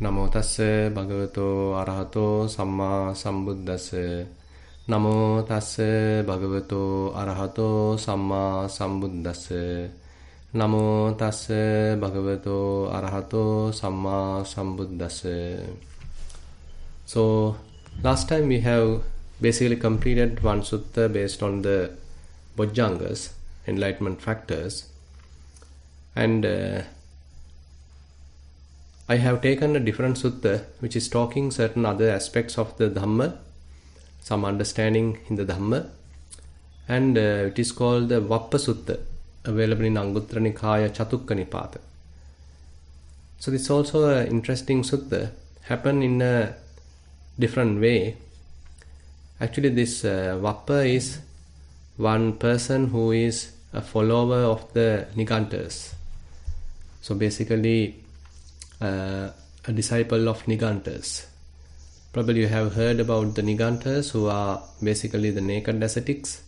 Namo tassa bhagavato arahato samma sambuddhassa. Namo tassa bhagavato arahato samma sambuddhassa. Namo tassa bhagavato arahato samma sambuddhassa. So, last time we have basically completed one sutta based on the Bojjhangas, enlightenment factors, and I have taken a different sutta which is talking certain other aspects of the Dhamma, some understanding in the Dhamma, and it is called the Vappa Sutta, available in Anguttara Nikaya Chatukka Nipata. So this is also an interesting sutta, happen in a different way. Actually this Vappa is one person who is a follower of the Nigantas. So basically a disciple of Nigantas. Probably you have heard about the Nigantas, who are basically the naked ascetics,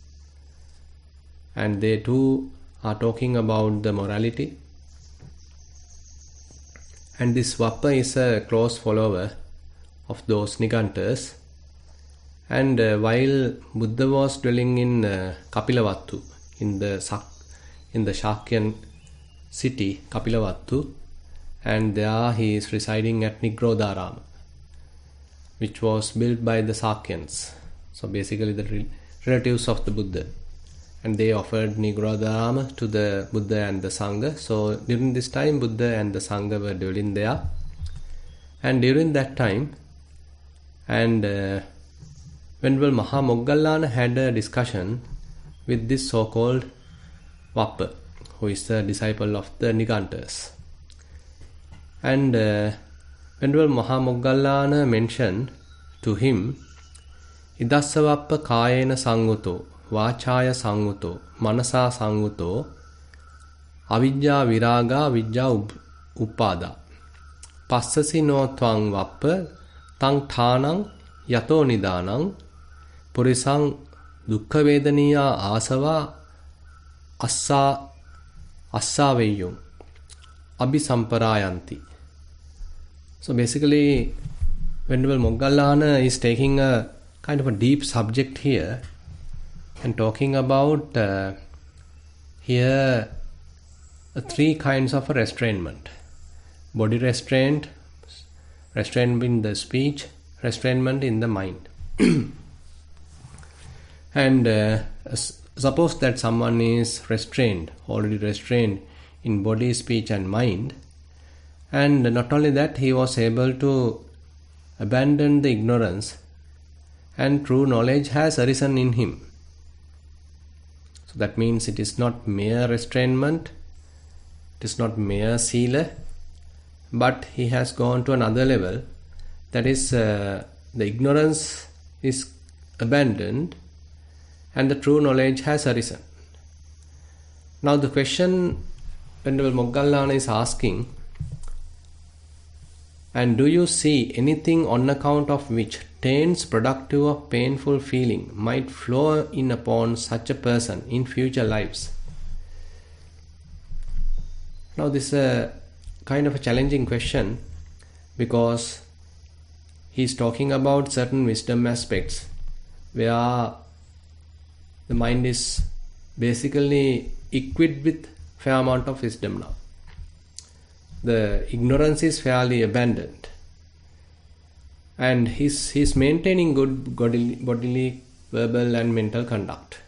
and they too are talking about the morality. And this Vappa is a close follower of those Nigantas. And while Buddha was dwelling in Kapilavattu, in the Shakyan city Kapilavattu, and there he is residing at Nigrodharama, which was built by the Sakyans. So basically the relatives of the Buddha. And they offered Nigrodharama to the Buddha and the Sangha. So during this time, Buddha and the Sangha were dwelling there. And during that time, and Venerable Mahamoggallana had a discussion with this so-called Vappa, who is the disciple of the Nigantas. And Venerable Mahamoggallana mentioned to him, Idassa Vappa Kayena Sanguto, Vachaya Sanguto, Manasa Sanguto, Avidya Viraga Vidya Upada, Passasi no Tvang Vappa, Tang Thanang, Yato Nidanang, Purisang Dukkha Vedaniya Asava, Assa Veyum, Abhisamparayanti. So basically, Venerable Moggallana is taking a kind of a deep subject here and talking about here three kinds of a restrainment. Body restraint, restraint in the speech, restrainment in the mind. And suppose that someone is restrained, already restrained in body, speech and mind, and not only that, he was able to abandon the ignorance, and true knowledge has arisen in him. So that means it is not mere restrainment, it is not mere sila, but he has gone to another level. That is, the ignorance is abandoned and the true knowledge has arisen. Now the question Venerable Moggallana is asking, and do you see anything on account of which taints productive of painful feeling might flow in upon such a person in future lives? Now this is a kind of a challenging question, because he is talking about certain wisdom aspects where the mind is basically equipped with fair amount of wisdom now. The ignorance is fairly abandoned, and he's maintaining good bodily, verbal and mental conduct.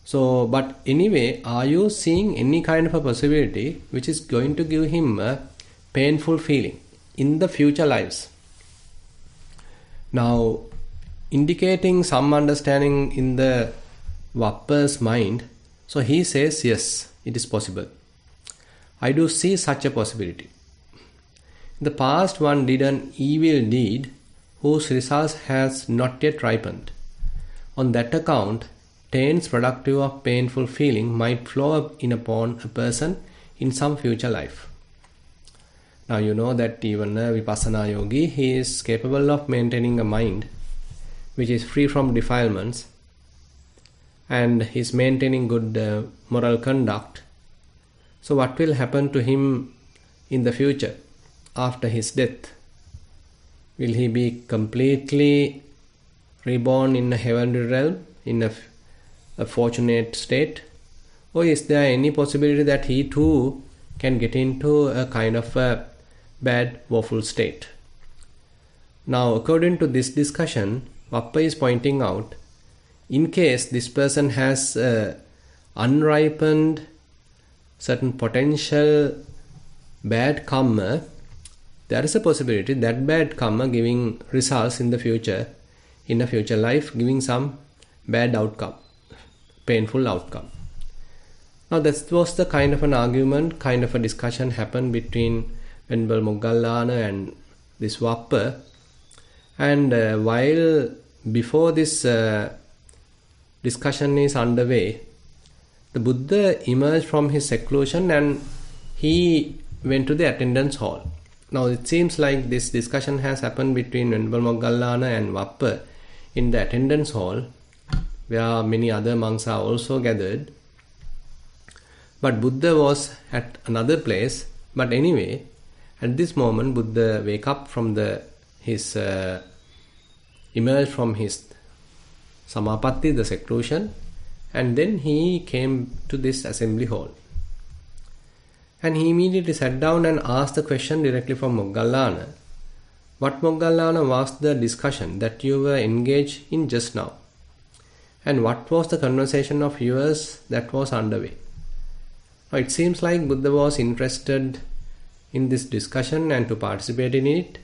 So, but anyway, are you seeing any kind of a possibility which is going to give him a painful feeling in the future lives? Now, indicating some understanding in the Vappa's mind, so he says, yes, it is possible. I do see such a possibility. In the past, one did an evil deed whose results has not yet ripened. On that account, taints productive of painful feeling might flow up in upon a person in some future life. Now you know that even a Vipassana yogi, he is capable of maintaining a mind which is free from defilements, and he is maintaining good moral conduct. So what will happen to him in the future after his death? Will he be completely reborn in a heavenly realm, in a fortunate state? Or is there any possibility that he too can get into a kind of a bad, woeful state? Now, according to this discussion, Vappa is pointing out, in case this person has unripened certain potential bad karma, there is a possibility that bad karma giving results in the future, in a future life, giving some bad outcome, painful outcome. Now that was the kind of an argument, kind of a discussion happened between Venerable Moggallana and this Vappa. And while before this discussion is underway, the Buddha emerged from his seclusion and he went to the attendance hall. Now it seems like this discussion has happened between Venerable Moggallana and Vappa in the attendance hall, where many other monks are also gathered. But Buddha was at another place. But anyway, at this moment, Buddha wake up from emerged from his samapatti, the seclusion, and then he came to this assembly hall. And he immediately sat down and asked the question directly from Moggallana. What, Moggallana, was the discussion that you were engaged in just now? And what was the conversation of yours that was underway? Now, it seems like Buddha was interested in this discussion and to participate in it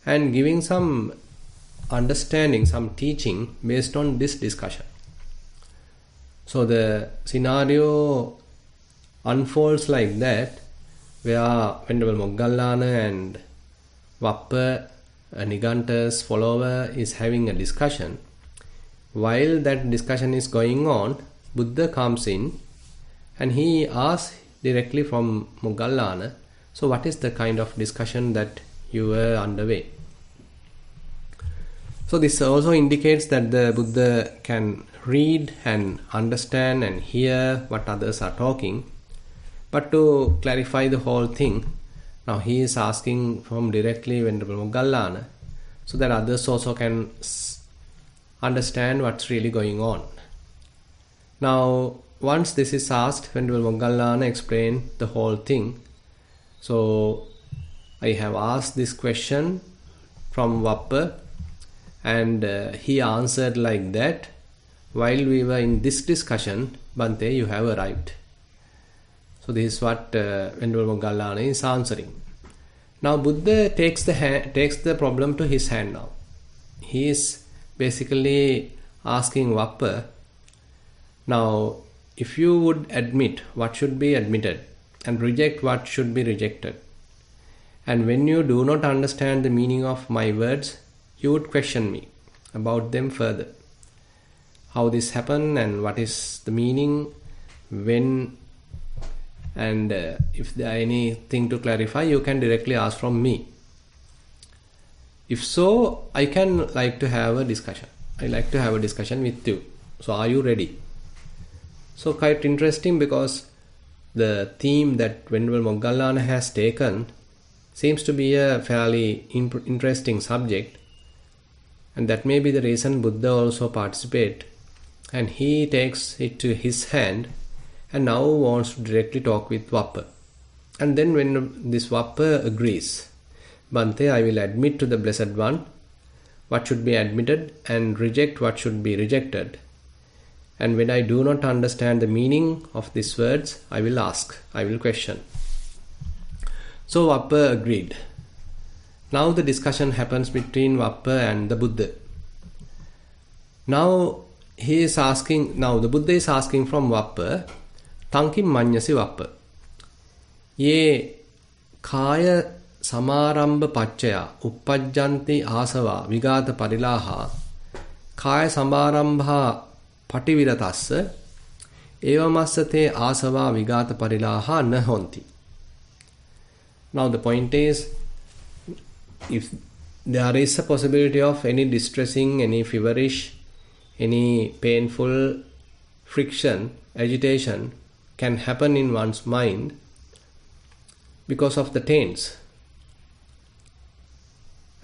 and giving some understanding, some teaching based on this discussion. So the scenario unfolds like that, where Venerable Moggallana and Vappa, a Niganta's follower, is having a discussion. While that discussion is going on, Buddha comes in and he asks directly from Moggallana, so what is the kind of discussion that you were underway? So this also indicates that the Buddha can read and understand and hear what others are talking. But to clarify the whole thing, now he is asking from directly Venerable Moggallana, so that others also can understand what's really going on. Now, once this is asked, Venerable Moggallana explained the whole thing. So, I have asked this question from Vappa, and he answered like that. While we were in this discussion, Bhante, you have arrived. So this is what Venerable Moggallana is answering. Now Buddha takes the problem to his hand now. He is basically asking Vappa, now if you would admit what should be admitted and reject what should be rejected, and when you do not understand the meaning of my words, you would question me about them further. How this happened and what is the meaning, when, and if there are anything to clarify, you can directly ask from me. If so, I can like to have a discussion. I like to have a discussion with you. So are you ready? So quite interesting, because the theme that Venerable Moggallana has taken seems to be a fairly interesting subject, and that may be the reason Buddha also participate, and he takes it to his hand and now wants to directly talk with Vappa. And then when this Vappa agrees, Bhante, I will admit to the Blessed One what should be admitted and reject what should be rejected. And when I do not understand the meaning of these words, I will ask, I will question. So Vappa agreed. Now the discussion happens between Vappa and the Buddha. Now the Buddha is asking from Vappa, Tankim Manyasi Vappa. Ye Kaya Samaramba Pachaya Uppajjanti Asava Vigata Parilaha Kaya Samarambha Pativiratassa Evamassate Asava Vigata Parilaha Nahonti. Now the point is, if there is a possibility of any distressing, any feverish, any painful friction, agitation can happen in one's mind because of the taints.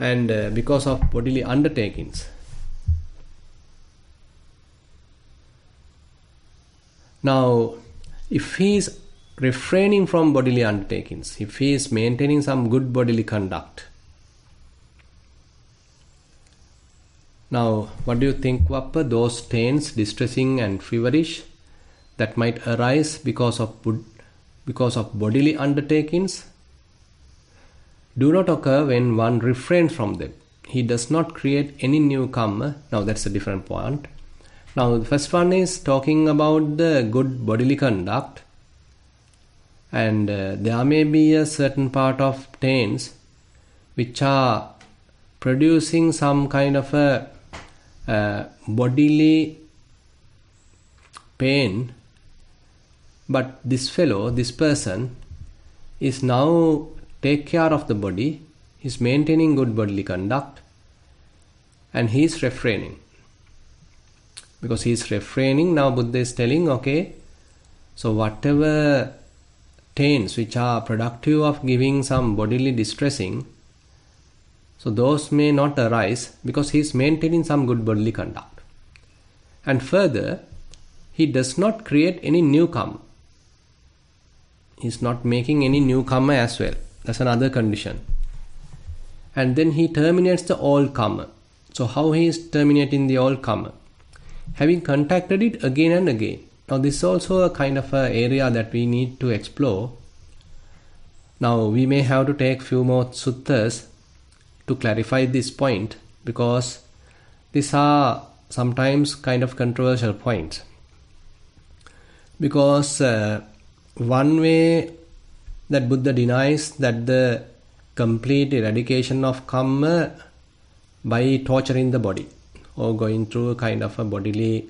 and because of bodily undertakings. Now, if he is refraining from bodily undertakings, if he is maintaining some good bodily conduct, now what do you think, Vappa? Those stains, distressing and feverish, that might arise because of bodily undertakings, do not occur when one refrains from them. He does not create any new karma. Now that's a different point. Now the first one is talking about the good bodily conduct, and there may be a certain part of stains which are producing some kind of a bodily pain, but this person is now take care of the body, is maintaining good bodily conduct, and he is refraining. Because he is refraining, now Buddha is telling, okay, so whatever taints which are productive of giving some bodily distressing, so those may not arise because he is maintaining some good bodily conduct. And further, he does not create any new karma. He is not making any new karma as well. That's another condition. And then he terminates the old karma. So how he is terminating the old karma? Having contacted it again and again. Now this is also a kind of a area that we need to explore. Now we may have to take few more suttas to clarify this point, because these are sometimes kind of controversial points. Because one way that Buddha denies that the complete eradication of karma by torturing the body or going through a kind of a bodily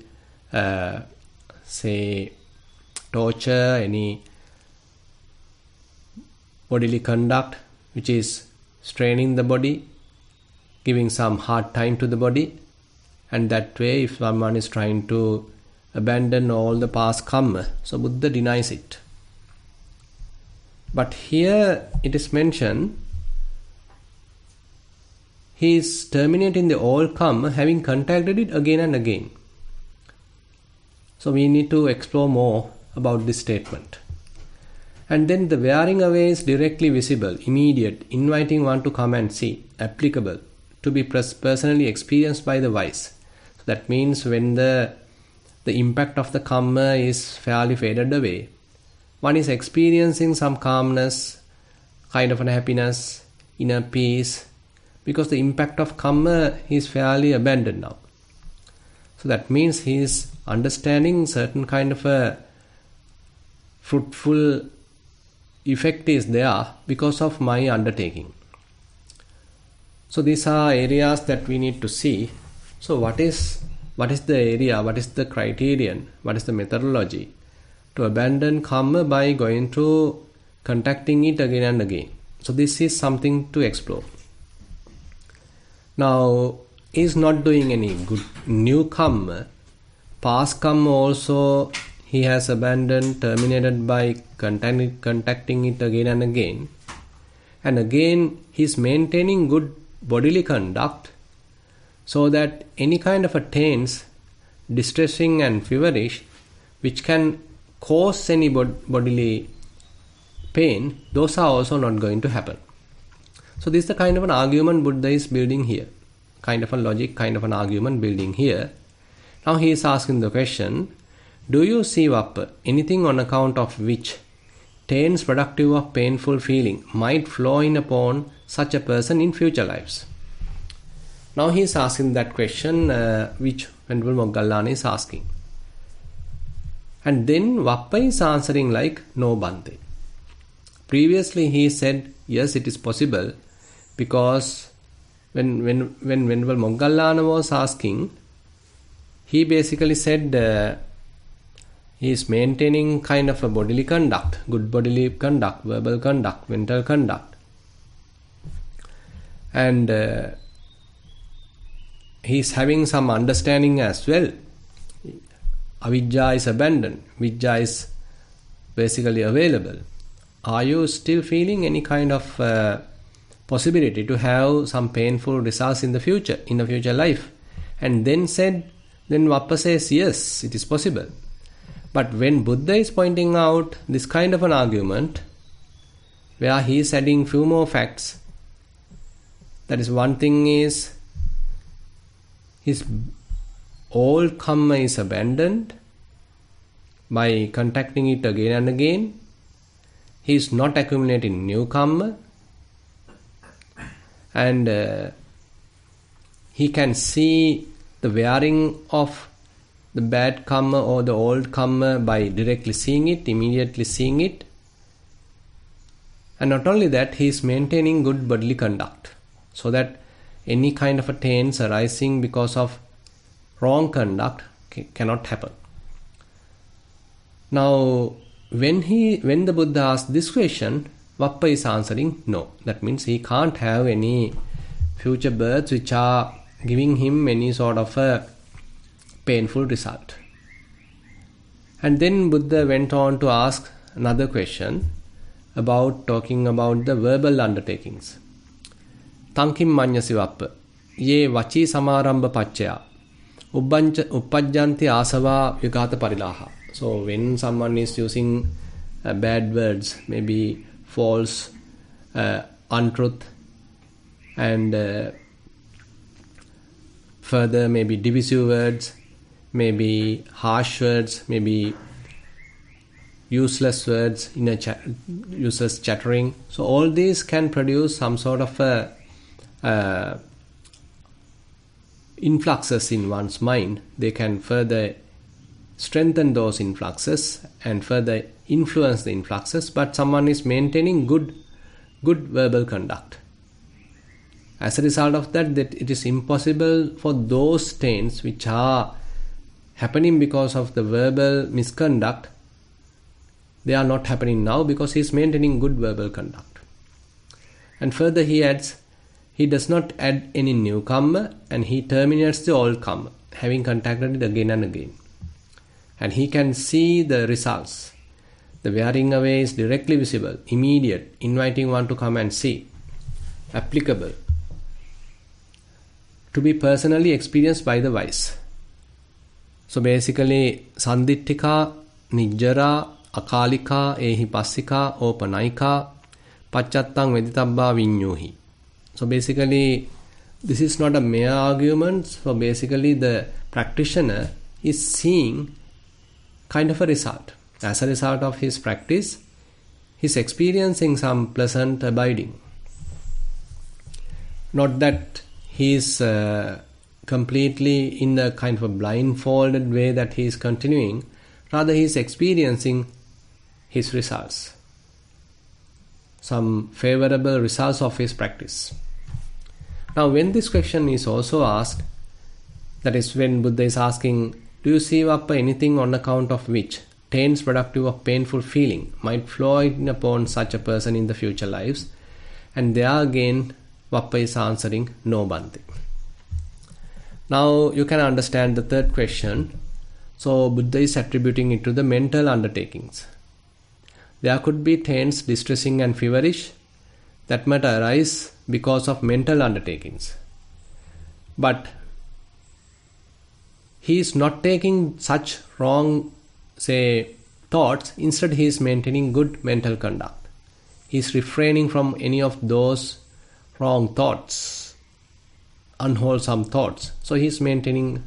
torture, any bodily conduct which is straining the body, giving some hard time to the body, and that way if someone is trying to abandon all the past karma, so Buddha denies it. But here it is mentioned he is terminating the old karma having contacted it again and again. So we need to explore more about this statement. And then the wearing away is directly visible, immediate, inviting one to come and see, applicable, to be personally experienced by the wise. So that means when the impact of the karma is fairly faded away, one is experiencing some calmness, kind of an happiness, inner peace, because the impact of karma is fairly abandoned now. So that means he is understanding certain kind of a fruitful effect is there because of my undertaking. So these are areas that we need to see. So what is the area, what is the criterion, what is the methodology to abandon karma by going to contacting it again and again? So this is something to explore. Now, he is not doing any good new karma. Past karma also he has abandoned, terminated by contacting it again and again. And again he is maintaining good bodily conduct, so that any kind of a taints, distressing and feverish, which can cause any bodily pain, those are also not going to happen. So this is the kind of an argument Buddha is building here. Kind of a logic, kind of an argument building here. Now he is asking the question, do you see, Vappa, anything on account of which taints productive of painful feeling might flow in upon such a person in future lives? Now he is asking that question which Venerable Moggallana is asking. And then Vappa is answering like, no, Bhante. Previously he said, yes, it is possible, because when Venerable Moggallana was asking, he basically said he is maintaining kind of a bodily conduct, good bodily conduct, verbal conduct, mental conduct. And he is having some understanding as well. Avidya is abandoned, Vidya is basically available. Are you still feeling any kind of possibility to have some painful results in the future life. And then Vappa says, yes, it is possible. But when Buddha is pointing out this kind of an argument, where he is adding few more facts, that is, one thing is his old karma is abandoned by contacting it again and again. He is not accumulating new karma, and he can see the wearing of the bad karma or the old karma by directly seeing it, immediately seeing it. And not only that, he is maintaining good bodily conduct, so that any kind of a taints arising because of wrong conduct cannot happen. Now, when the Buddha asks this question, Vappa is answering no. That means he can't have any future births which are giving him any sort of a painful result. And then Buddha went on to ask another question talking about the verbal undertakings. Tankim manyasi Vappa ye vachi samaramba pacchaya uppajjanti asava vigata parilaha. So when someone is using bad words, maybe false, untruth, and further maybe divisive words, maybe harsh words, maybe useless words, useless chattering. So all these can produce some sort of influxes in one's mind. They can further strengthen those influxes and further influence the influxes, but someone is maintaining good verbal conduct. As a result of that, it is impossible for those taints which are happening because of the verbal misconduct, they are not happening now because he is maintaining good verbal conduct. And further he adds, he does not add any new karma, and he terminates the old karma, having contacted it again and again. And he can see the results. The wearing away is directly visible, immediate, inviting one to come and see, applicable, to be personally experienced by the wise. So basically, sandittika, nijjara, akalika, ehipassika, opanaika, pachattang veditabba vinyuhi. So basically, this is not a mere argument. So basically, the practitioner is seeing kind of a result. As a result of his practice, he is experiencing some pleasant abiding. Not that he is completely in a kind of a blindfolded way that he is continuing. Rather, he is experiencing his results, some favorable results of his practice. Now, when this question is also asked, that is when Buddha is asking, do you see Vappa anything on account of which taints productive of painful feeling might flow in upon such a person in the future lives? And there again, Vappa is answering, no Bhante. Now you can understand the third question. So Buddha is attributing it to the mental undertakings. There could be taints distressing and feverish that might arise because of mental undertakings. But he is not taking such wrong, thoughts. Instead, he is maintaining good mental conduct. He is refraining from any of those wrong thoughts, unwholesome thoughts. So he is maintaining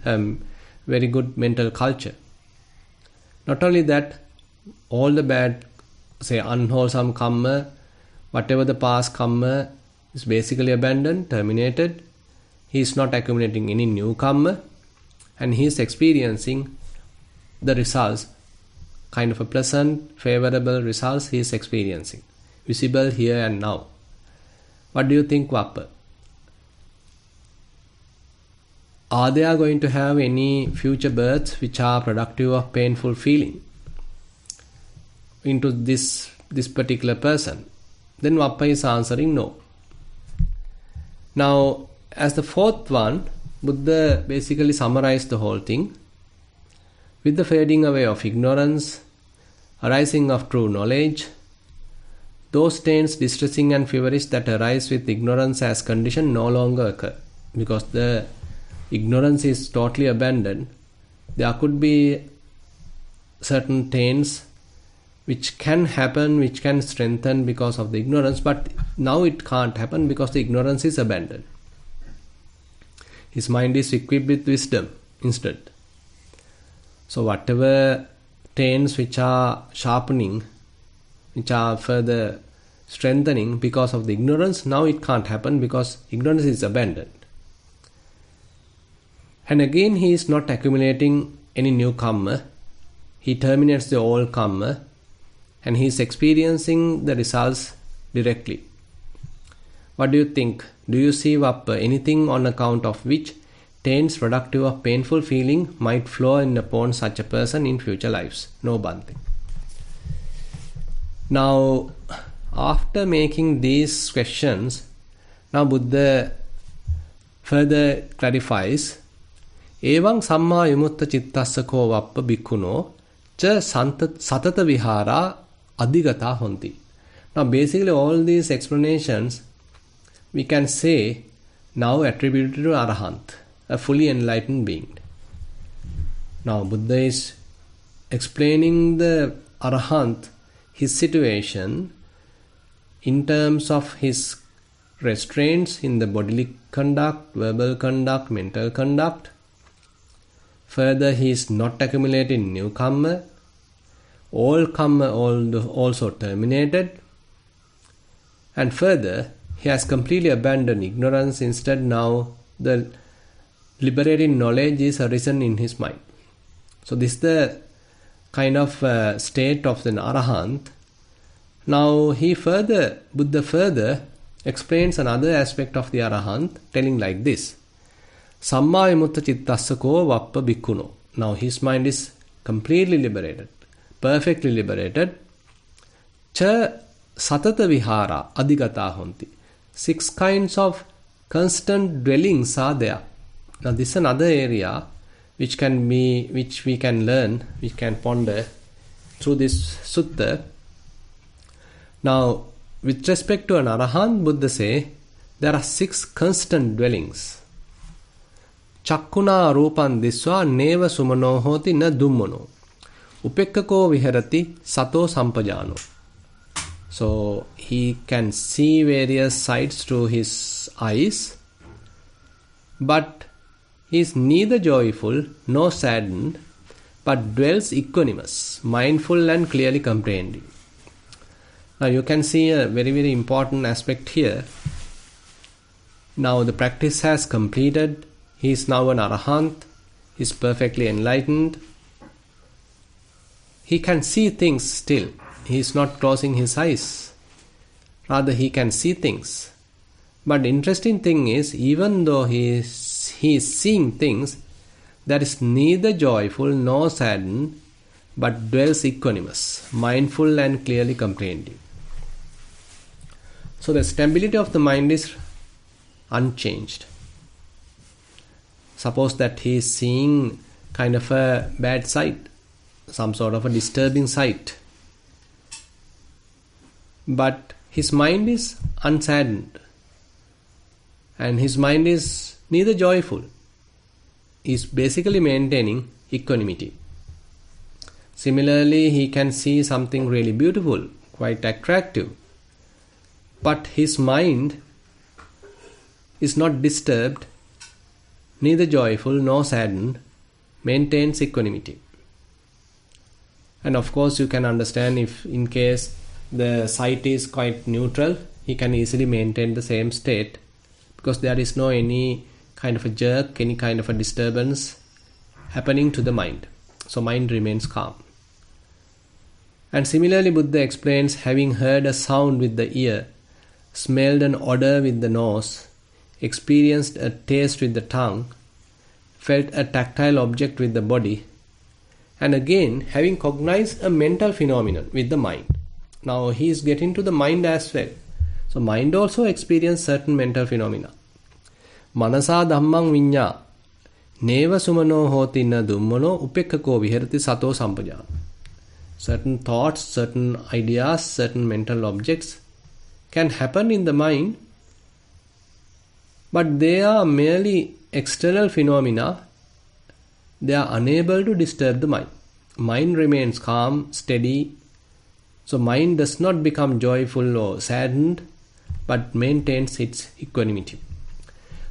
very good mental culture. Not only that, all the bad, unwholesome karma, whatever the past karma, is basically abandoned, terminated. He is not accumulating any new karma, and he is experiencing the results, kind of a pleasant, favorable results he is experiencing, visible here and now. What do you think, Vappa? Are they going to have any future births which are productive of painful feeling into this particular person? Then Vappa is answering no. Now, as the fourth one, Buddha basically summarized the whole thing. With the fading away of ignorance, arising of true knowledge, those stains distressing and feverish that arise with ignorance as condition no longer occur. Because the ignorance is totally abandoned, there could be certain pains which can happen, which can strengthen because of the ignorance, but now it can't happen because the ignorance is abandoned. His mind is equipped with wisdom instead. So whatever pains which are sharpening, which are further strengthening because of the ignorance, now it can't happen because ignorance is abandoned. And again, he is not accumulating any new karma. He terminates the old karma and he is experiencing the results directly. What do you think? Do you see, Vappa, anything on account of which taints productive of painful feeling might flow in upon such a person in future lives? No, Bhante. Now, after making these questions, now Buddha further clarifies, Evang samma yumutta chittassa ko vappa bhikkhuno cha satata vihara adhigata honti. Now basically all these explanations we can say now attributed to Arahant, a fully enlightened being. Now Buddha is explaining the Arahant, his situation in terms of his restraints in the bodily conduct, verbal conduct, mental conduct. Further, he is not accumulating new karma. All karma also terminated. And further, he has completely abandoned ignorance. Instead, now the liberating knowledge is arisen in his mind. So this is the kind of state of the Arahant. Now Buddha further explains another aspect of the Arahant, telling like this. Samma vimutta chittassa ko vappa bhikkhuno. Now his mind is completely liberated, perfectly liberated. Cha satata vihara adhigata honti. 6 kinds of constant dwellings are there. Now this is another area which we can learn, we can ponder through this sutta. Now with respect to an Arahant, Buddha say there are 6 constant dwellings. Chakkuna rupan diswa neva sumano hoti na dummano. Upekkako viharati sato sampajano. So he can see various sights through his eyes, but he is neither joyful nor saddened, but dwells equanimous, mindful and clearly comprehending. Now you can see a very, very important aspect here. Now the practice has completed. He is now an Arahant. He is perfectly enlightened. He can see things still. He is not closing his eyes. Rather, he can see things. But the interesting thing is, even though he is seeing things, that is neither joyful nor saddened, but dwells equanimous, mindful and clearly comprehending. So the stability of the mind is unchanged. Suppose that he is seeing kind of a bad sight, some sort of a disturbing sight. But his mind is unsaddened. And his mind is neither joyful. He is basically maintaining equanimity. Similarly, he can see something really beautiful, quite attractive. But his mind is not disturbed, neither joyful nor saddened, maintains equanimity. And of course you can understand if in case the sight is quite neutral, he can easily maintain the same state because there is no any kind of a jerk, any kind of a disturbance happening to the mind. So mind remains calm. And similarly Buddha explains, having heard a sound with the ear, smelled an odor with the nose, experienced a taste with the tongue, felt a tactile object with the body, and again having cognized a mental phenomenon with the mind. Now he is getting to the mind as well. So mind also experiences certain mental phenomena. Manasa dhammang vinya neva sumano hoti na dummano upekkako viharati sato sampajana. Certain thoughts, certain ideas, certain mental objects can happen in the mind, but they are merely external phenomena. They are unable to disturb the mind. Mind remains calm, steady. So mind does not become joyful or saddened, but maintains its equanimity.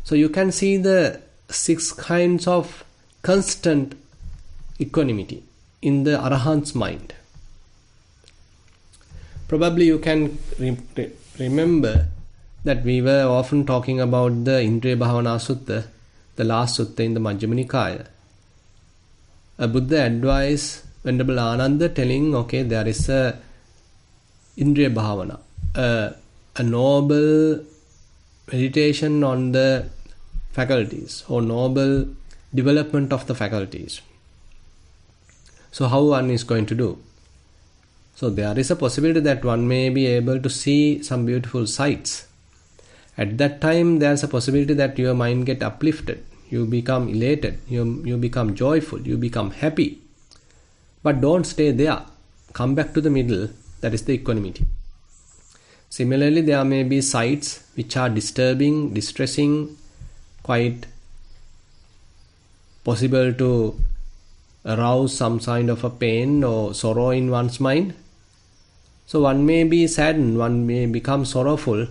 So you can see the 6 kinds of constant equanimity in the Arahant's mind. Probably you can remember that we were often talking about the Indriya Bhavana Sutta, the last sutta in the Majjhima Nikaya. A Buddha advised Venerable Ananda telling, okay, there is a Indriya Bhavana, a noble meditation on the faculties or noble development of the faculties. So how one is going to do? So there is a possibility that one may be able to see some beautiful sights. At that time there is a possibility that your mind get uplifted, you become elated, you become joyful, you become happy. But don't stay there. Come back to the middle, that is the equanimity. Similarly, there may be sights which are disturbing, distressing, quite possible to arouse some kind of a pain or sorrow in one's mind. So one may be saddened, one may become sorrowful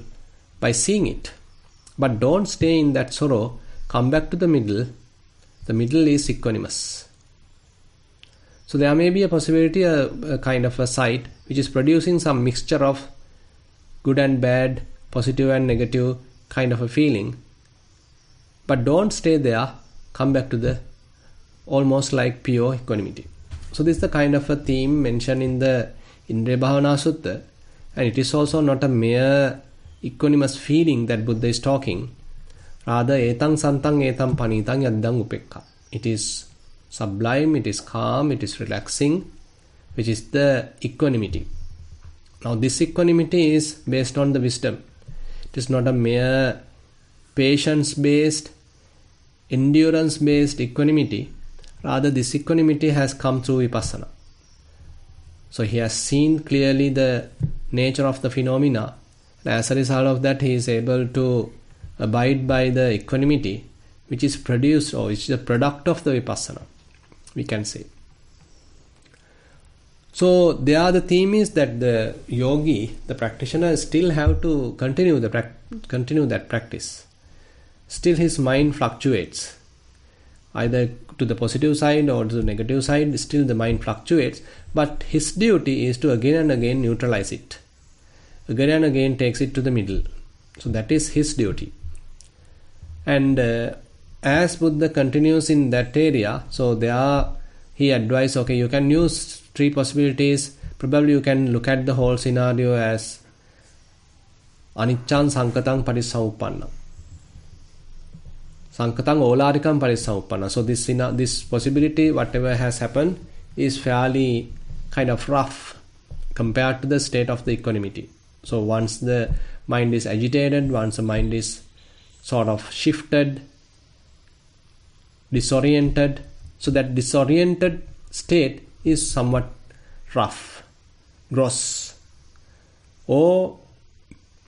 by seeing it. But don't stay in that sorrow, come back to the middle. The middle is equanimous. So there may be a possibility, a kind of a sight which is producing some mixture of good and bad, positive and negative kind of a feeling. But don't stay there, come back to the almost like pure equanimity. So this is the kind of a theme mentioned in the Indriya Bhavana Sutta, and it is also not a mere equanimous feeling that Buddha is talking. Rather, etang santang etam panitang yaddang upekka. It is sublime, it is calm, it is relaxing, which is the equanimity. Now this equanimity is based on the wisdom. It is not a mere patience-based, endurance-based equanimity. Rather, this equanimity has come through vipassana. So he has seen clearly the nature of the phenomena. And as a result of that, he is able to abide by the equanimity which is produced or which is a product of the vipassana, we can say. So there the theme is that the yogi, the practitioner, still have to continue that practice. Still his mind fluctuates, either to the positive side or to the negative side. Still the mind fluctuates, but his duty is to again and again neutralize it, again and again takes it to the middle. So that is his duty. And as Buddha continues in that area, so he advised, okay, you can use 3 possibilities. Probably you can look at the whole scenario as aniccan sankatang parissamuppanna, sankatang olarikam parissamuppanna. So this possibility, whatever has happened, is fairly kind of rough compared to the state of the equanimity. So once the mind is agitated, once the mind is sort of shifted, disoriented, so that disoriented state is somewhat rough, gross, or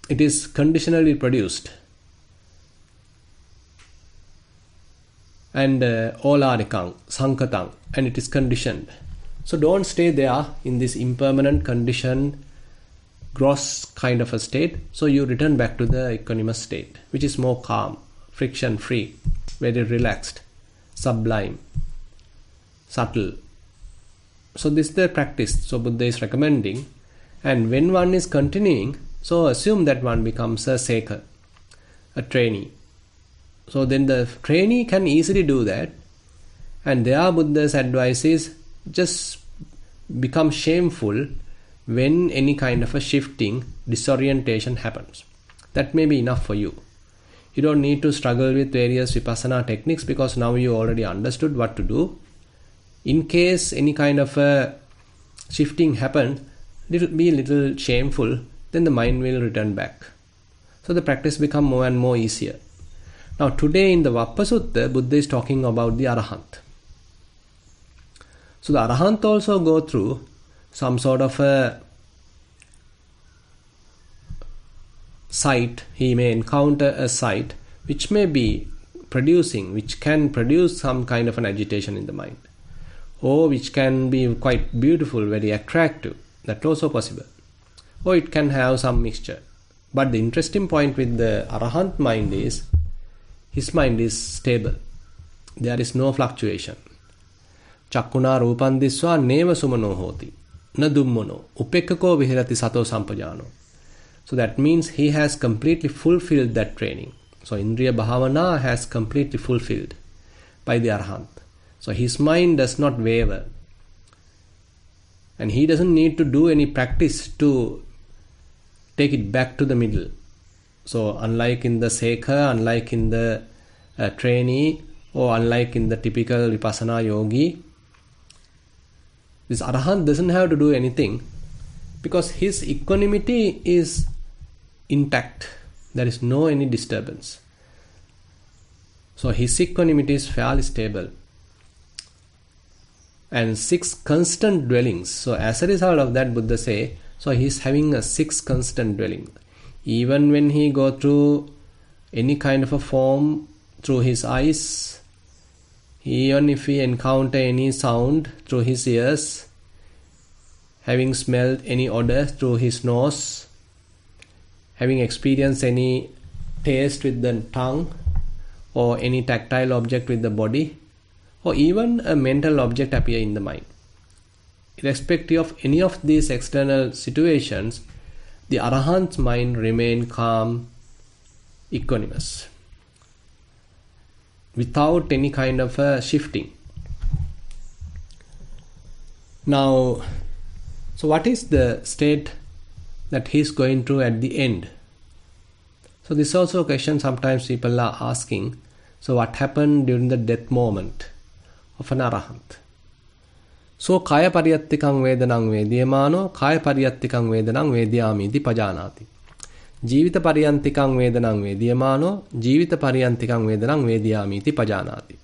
it is conditionally produced. And olarikang, sankatang, and it is conditioned. So don't stay there in this impermanent, conditioned, gross kind of a state. So you return back to the equanimous state, which is more calm, friction free, very relaxed, sublime, subtle. So this is the practice. So Buddha is recommending. And when one is continuing, so assume that one becomes a seeker, a trainee. So then the trainee can easily do that. And there Buddha's advice is just become shameful when any kind of a shifting, disorientation happens. That may be enough for you. You don't need to struggle with various vipassana techniques, because now you already understood what to do. In case any kind of a shifting happens, it will be a little shameful, then the mind will return back. So the practice becomes more and more easier. Now today in the Vappa Sutta, Buddha is talking about the Arahant. So the Arahant also go through some sort of a sight, he may encounter a sight which may be which can produce some kind of an agitation in the mind, or which can be quite beautiful, very attractive. That's also possible. Or it can have some mixture. But the interesting point with the Arahant mind is, his mind is stable. There is no fluctuation. Chakkuna rupan diswa neva sumano hoti, na dummono, upekkako vihirati sato sampajano. So that means he has completely fulfilled that training. So Indriya Bhavana has completely fulfilled by the Arahant. So his mind does not waver. And he doesn't need to do any practice to take it back to the middle. So unlike in the Sekha, unlike in the trainee, or unlike in the typical Vipassana yogi, this Arahant doesn't have to do anything because his equanimity is intact. There is no any disturbance. So his equanimity is fairly stable. And 6 constant dwellings. So as a result of that, Buddha say, so he is having a 6 constant dwelling. Even when he go through any kind of a form through his eyes, even if he encounter any sound through his ears, having smelled any odor through his nose, having experienced any taste with the tongue, or any tactile object with the body, or even a mental object appear in the mind. Irrespective of any of these external situations, the Arahant's mind remain calm, equanimous, without any kind of a shifting. Now, so what is the state that he is going through at the end? So this is also a question sometimes people are asking. So what happened during the death moment of an Arahant? So kaya pariyattikang vedanang vediyamano, kaya pariyattikang vedanang vediyamiti pajanati. Jivita pariyantikang vedanang vediyamano, jivita pariyantikang vedanang vediyamiti pajanati.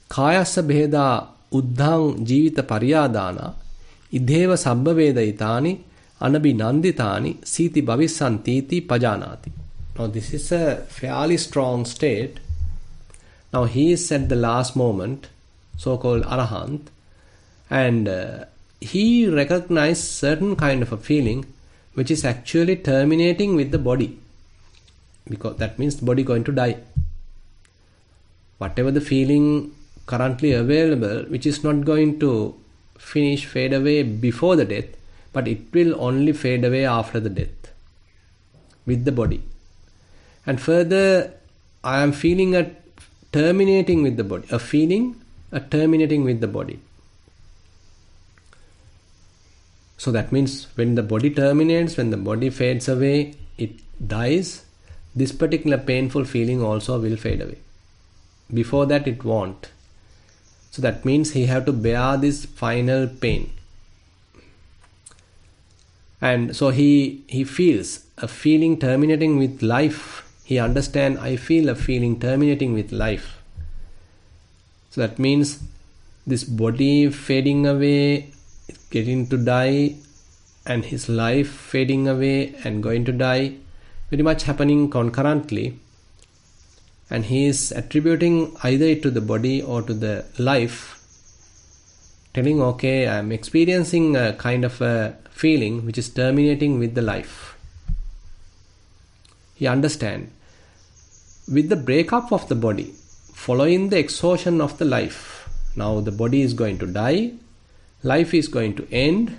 Kayassa bheda uddhang jivita pariyadana, idheva sabba vedayitani, anabhinanditani, siti bhavisantiti pajanati. Now this is a fairly strong state. Now he is at the last moment, so-called Arahant, and he recognized certain kind of a feeling which is actually terminating with the body, because that means the body going to die. Whatever the feeling currently available, which is not going to fade away before the death, but it will only fade away after the death with the body. And further, I am feeling a terminating with the body, a feeling a terminating with the body. So that means when the body terminates, when the body fades away, it dies, this particular painful feeling also will fade away. Before that it won't. So that means he have to bear this final pain. And so he feels a feeling terminating with life. He understands, I feel a feeling terminating with life. So that means this body fading away, getting to die, and his life fading away and going to die, very much happening concurrently. And he is attributing either it to the body or to the life, telling, okay, I am experiencing a kind of a feeling which is terminating with the life. He understands. With the breakup of the body, following the exhaustion of the life, now the body is going to die, life is going to end.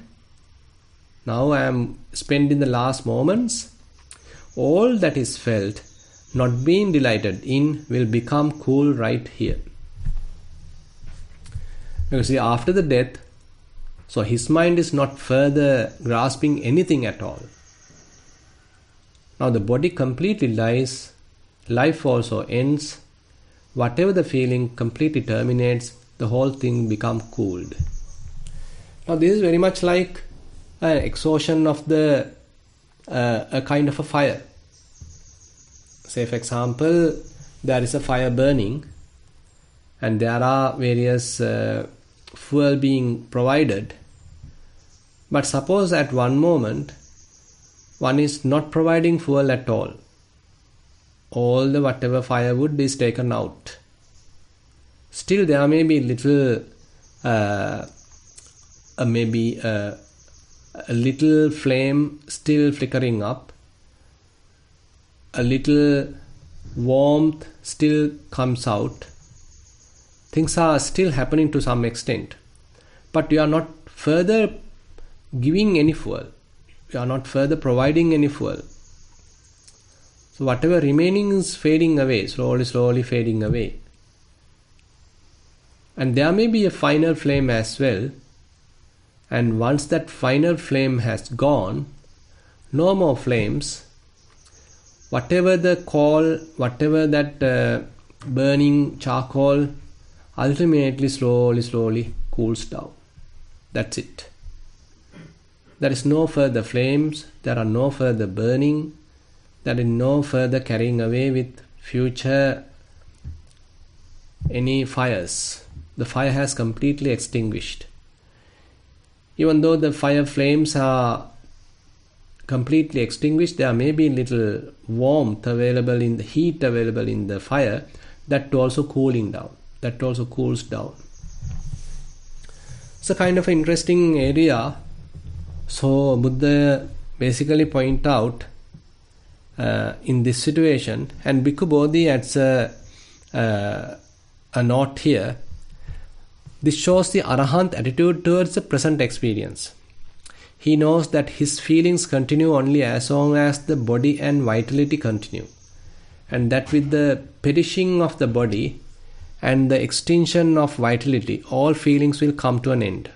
Now I am spending the last moments. All that is felt, not being delighted in, will become cool right here. Because see, after the death, so his mind is not further grasping anything at all. Now the body completely dies, life also ends. Whatever the feeling completely terminates, the whole thing becomes cooled. Now this is very much like an exhaustion of the a kind of a fire. Say for example, there is a fire burning and there are various fuel being provided. But suppose at one moment one is not providing fuel at all. All the whatever firewood is taken out. Still there may be little, maybe a little flame still flickering up. A little warmth still comes out. Things are still happening to some extent. But you are not further giving any fuel. You are not further providing any fuel. So whatever remaining is fading away, slowly fading away. And there may be a final flame as well. And once that final flame has gone, no more flames. Whatever the coal, whatever that burning charcoal, ultimately slowly cools down. That's it. There is no further flames, there are no further burning, there is no further carrying away with future any fires. The fire has completely extinguished. Even though the fire flames are completely extinguished, there may be little warmth available in the heat available in the fire, that also cooling down, that also cools down. It's a kind of interesting area. So Buddha basically point out in this situation, and Bhikkhu Bodhi adds a note here. This shows the Arahant attitude towards the present experience. He knows that his feelings continue only as long as the body and vitality continue, and that with the perishing of the body and the extinction of vitality, all feelings will come to an end.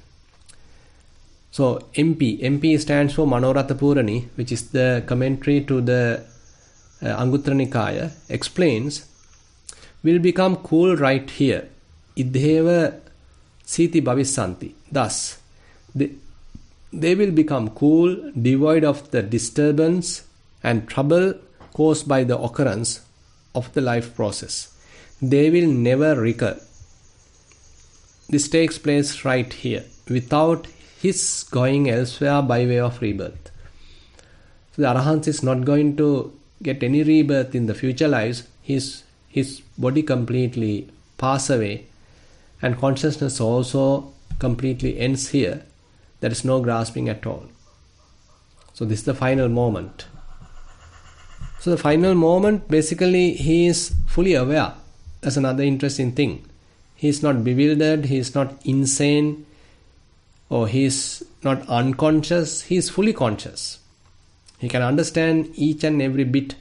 So MP stands for Manoratha Purani, which is the commentary to the Anguttara Nikaya, explains, will become cool right here. Idheva Siti Bhavissanti. Thus, they will become cool, devoid of the disturbance and trouble caused by the occurrence of the life process. They will never recur. This takes place right here, without his going elsewhere by way of rebirth. So the Arahant is not going to get any rebirth in the future lives. His body completely pass away, and consciousness also completely ends here. There is no grasping at all. So this is the final moment. So the final moment, basically he is fully aware. That's another interesting thing. He is not bewildered, he is not insane, or he is not unconscious, he is fully conscious. He can understand each and every bit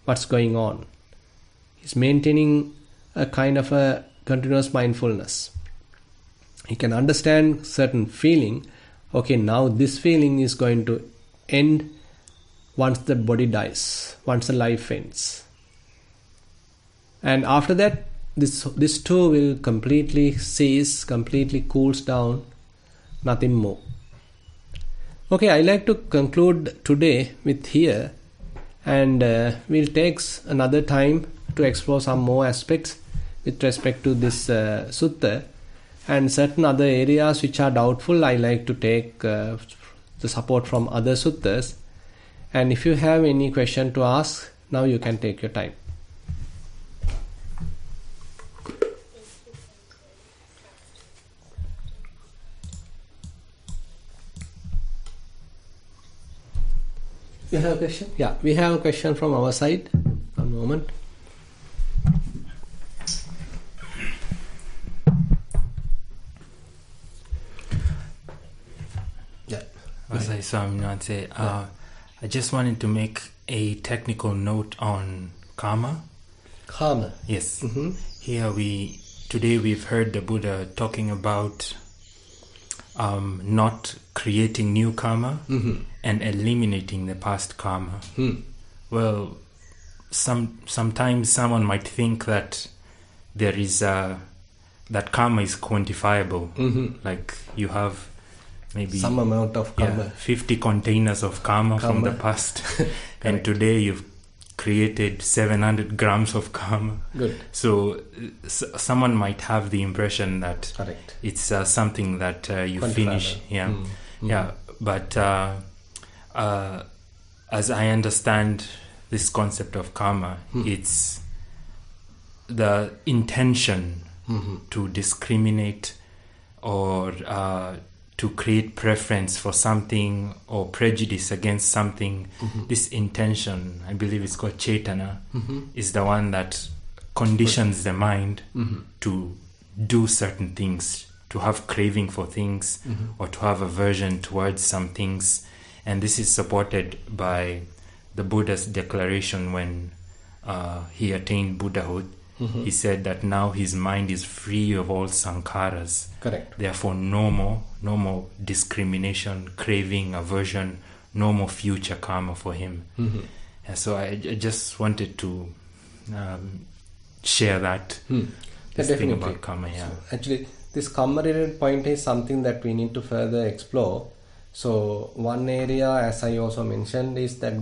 what's going on. He's maintaining a kind of a continuous mindfulness. He can understand certain feeling. Okay, now this feeling is going to end once the body dies, once the life ends. And after that, this too will completely cease, completely cools down, nothing more. Okay, I like to conclude today with here, and we'll take another time to explore some more aspects with respect to this sutta, and certain other areas which are doubtful. I like to take the support from other suttas. And if you have any question to ask, now you can take your time. You have a question? Yeah, we have a question from our side. One moment. Yeah. Vasai Swaminathe, I just wanted to make a technical note on karma. Karma. Yes. Mm-hmm. Here today we've heard the Buddha talking about not creating new karma and eliminating the past karma. Well, sometimes someone might think that there is that karma is quantifiable. Like you have maybe some amount of karma, 50 containers of karma from the past, and today you've created 700 grams of karma. Good. So someone might have the impression that it's something that you finish. Yeah. But as I understand this concept of karma, it's the intention to discriminate or to create preference for something or prejudice against something. This intention, I believe it's called chetana, is the one that conditions the mind to do certain things, to have craving for things, or to have aversion towards some things. And this is supported by the Buddha's declaration when he attained Buddhahood. He said that now his mind is free of all sankharas. Correct. Therefore, no more discrimination, craving, aversion, no more future karma for him. And so I just wanted to share that this thing about karma. Yeah. So actually, this karma-related point is something that we need to further explore. So one area, as I also mentioned, is that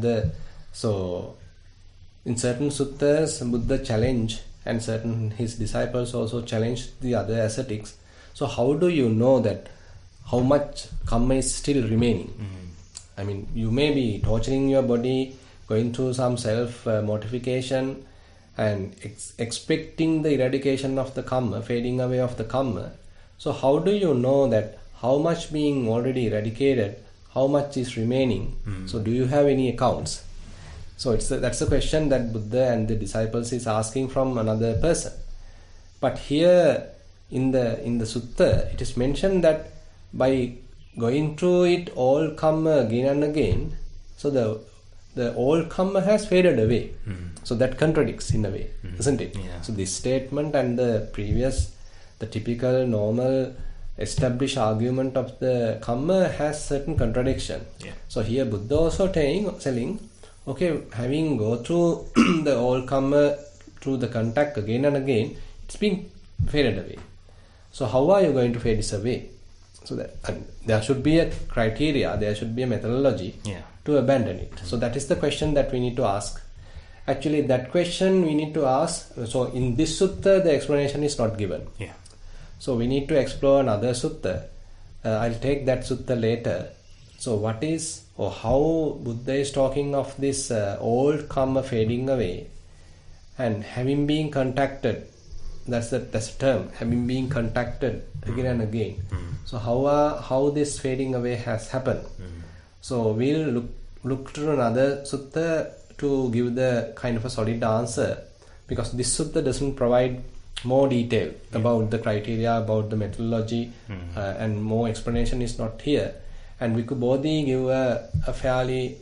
in certain suttas, Buddha challenged, and his disciples also challenged the other ascetics. So how do you know that how much karma is still remaining? I mean, you may be torturing your body, going through some self-mortification, and expecting the eradication of the karma, fading away of the karma. So how do you know that how much being already eradicated, how much is remaining? So do you have any accounts? So that's the question that Buddha and the disciples is asking from another person. But here in the sutta, it is mentioned that by going through it all karma again and again, so the old karma has faded away. So that contradicts in a way, isn't it? Yeah. So this statement and the typical normal established argument of the karma has certain contradiction. Yeah. So here Buddha also telling, okay, having go through the old karma through the contact again and again, it's being faded away. So how are you going to fade this away? So that there should be a criteria, there should be a methodology to abandon it. So that is the question that we need to ask. Actually, that question we need to ask. So in this sutta, the explanation is not given. Yeah. So we need to explore another sutta. I'll take that sutta later. So what is or how Buddha is talking of this old karma fading away and having been contacted. That's the term, having been contacted again and again. So how this fading away has happened. So we'll look to another sutta to give the kind of a solid answer, because this sutta doesn't provide more detail about the criteria, about the methodology, and more explanation is not here. And we could both give a fairly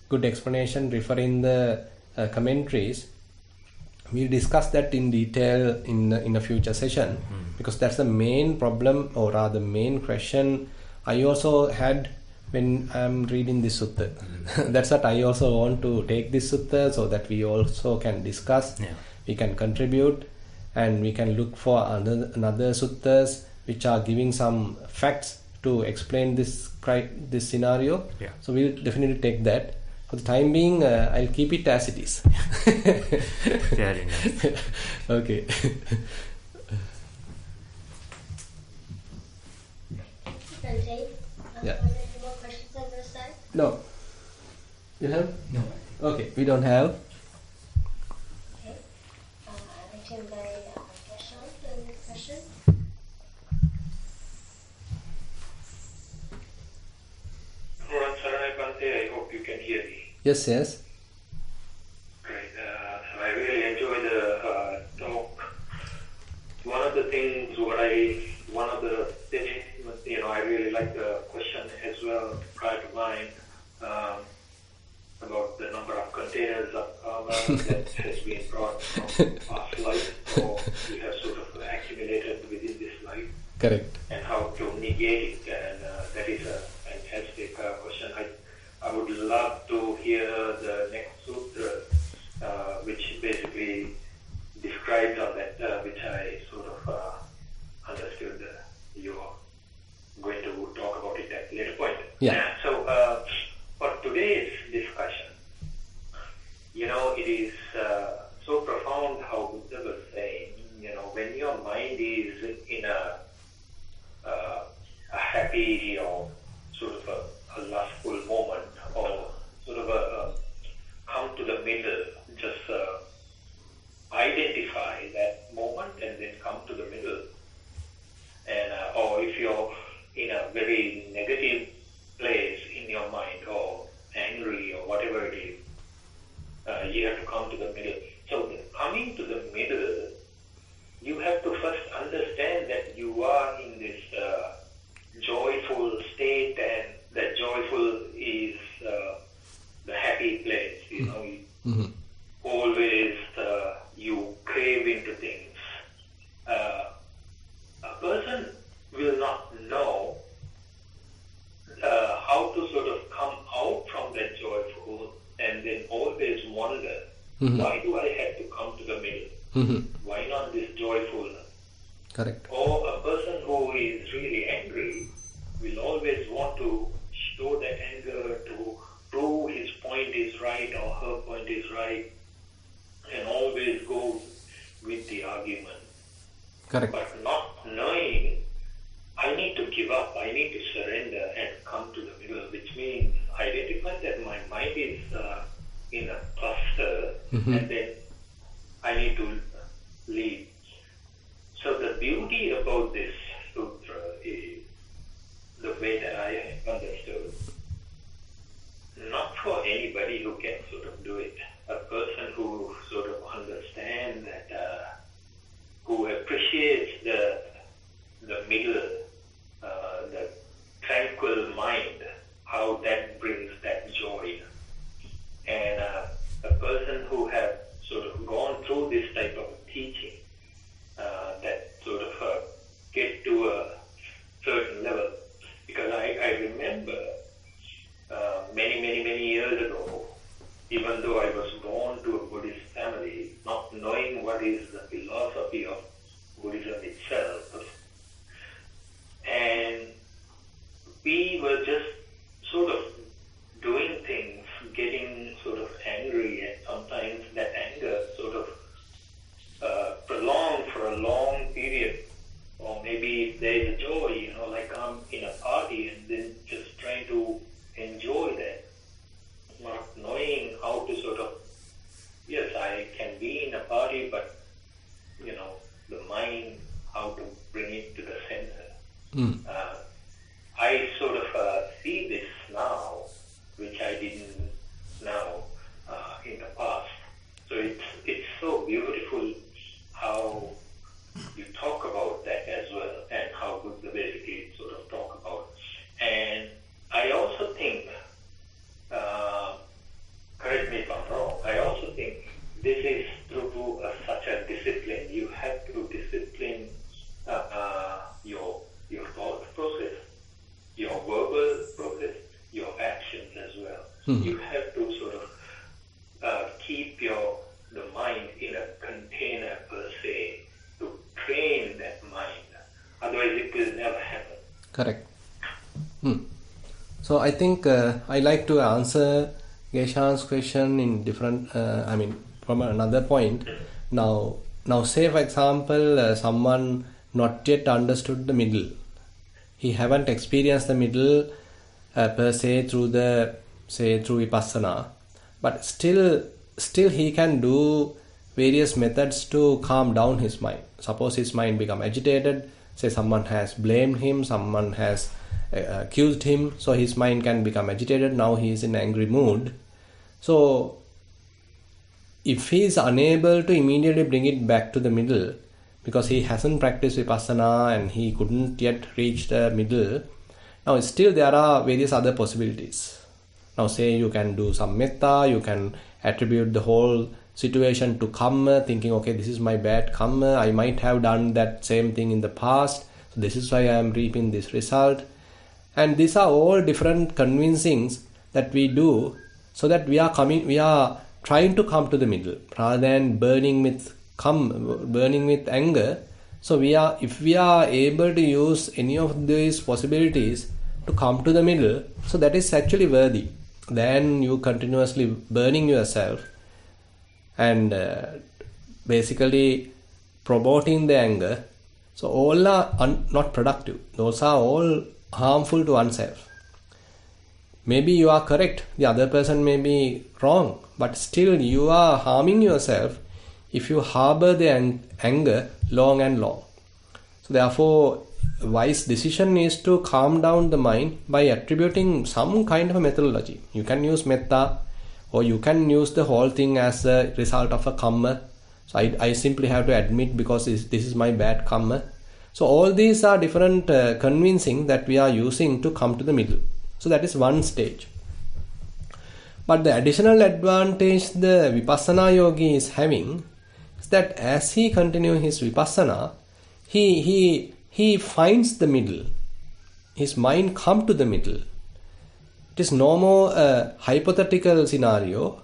good explanation referring the commentaries. We'll discuss that in detail in a future session, because that's the main problem, or rather main question I also had when I'm reading this sutta. That's what I also want to take this sutta so that we also can discuss, we can contribute, and we can look for another suttas which are giving some facts to explain this scenario. So we'll definitely take that. For the time being, I'll keep it as it is. Very nice. Okay. Yeah. Any more questions on this side? No. You have? No. Okay, we don't have. Okay. I can invite Keshav to the next question. I hope you can hear me. Yes. Great. I really enjoy the talk. One of the things I really like the question as well prior to mine about the number of containers of karma that has been brought from past life, or you have sort of accumulated within this life. Correct. And how to negate it, and that is a fantastic question. I would love to hear the next sutra, which basically describes on that, which I sort of understood you're going to talk about it at a later point. Yeah. So for today's discussion, it is so profound how Buddha was saying, when your mind is in a happy or sort of a lustful moment, or sort of a very negative place in your mind, or angry, or whatever it is, you have to come to the middle. So coming to the middle, you have to first understand that you are in this joyful state, and that joyful is the happy place. You know, always you crave into things. A person will not know how to sort of come out from that joyful, and then always wonder, why do I have to come to the middle? Why not this joyfulness? Correct. Or a person who is really angry will always want to show that anger to prove his point is right or her point is right, and always go with the argument. Correct. But not knowing, I need to give up, I need to surrender and come to the middle, which means identify that my mind is in a cluster, and then I need to leave. So the beauty about this sutra is the way that I have understood. Not for anybody who can sort of do it. A person who sort of understands that, who appreciates the middle, the tranquil mind, how that brings that joy. And a person who has sort of gone through this type of teaching, that sort of get to a certain level. Because I remember many years ago, even though I was born to a Buddhist family, not knowing what is the philosophy of Buddhism itself, and we were just sort of doing things, getting sort of angry, and sometimes that anger sort of prolonged for a long period. Or maybe there is a joy, you know, like I'm in a party and then just trying to enjoy that, not knowing how to sort of, yes, I can be in a party, but, you know, the mind, how to bring it to the center. I sort of see this now, which I didn't know in the past. So it's so beautiful how you talk about that as well, and how Buddha basically sort of talk about. And I also think, correct me if I'm wrong, I also think this is through such a discipline. You have to discipline your thought process, your verbal process, your actions as well. You have to sort of keep the mind in a container per se, to train that mind. Otherwise it will never happen. Correct. So I think I like to answer Geshan's question in different, from another point. Now say for example, someone not yet understood the middle. He haven't experienced the middle per se through Vipassana, but still he can do various methods to calm down his mind. Suppose his mind become agitated, say someone has blamed him, someone has accused him, so his mind can become agitated. Now he is in angry mood. So if he is unable to immediately bring it back to the middle, because he hasn't practiced Vipassana and he couldn't yet reach the middle, now still there are various other possibilities. Now say you can do some metta, you can attribute the whole situation to karma, thinking, okay, this is my bad karma, I might have done that same thing in the past, so this is why I am reaping this result. And these are all different convincings that we do, so that we are trying to come to the middle rather than burning with anger. So if we are able to use any of these possibilities to come to the middle, so that is actually worthy than you continuously burning yourself and basically promoting the anger. So all are not productive. Those are all harmful to oneself. Maybe you are correct, the other person may be wrong, but still you are harming yourself if you harbor the anger long and long. So therefore, wise decision is to calm down the mind by attributing some kind of a methodology. You can use metta, or you can use the whole thing as a result of a karma. So I simply have to admit because this is my bad karma. So all these are different convincing that we are using to come to the middle. So that is one stage. But the additional advantage the Vipassana yogi is having is that as he continues his Vipassana, he finds the middle. His mind comes to the middle. It is no more a hypothetical scenario.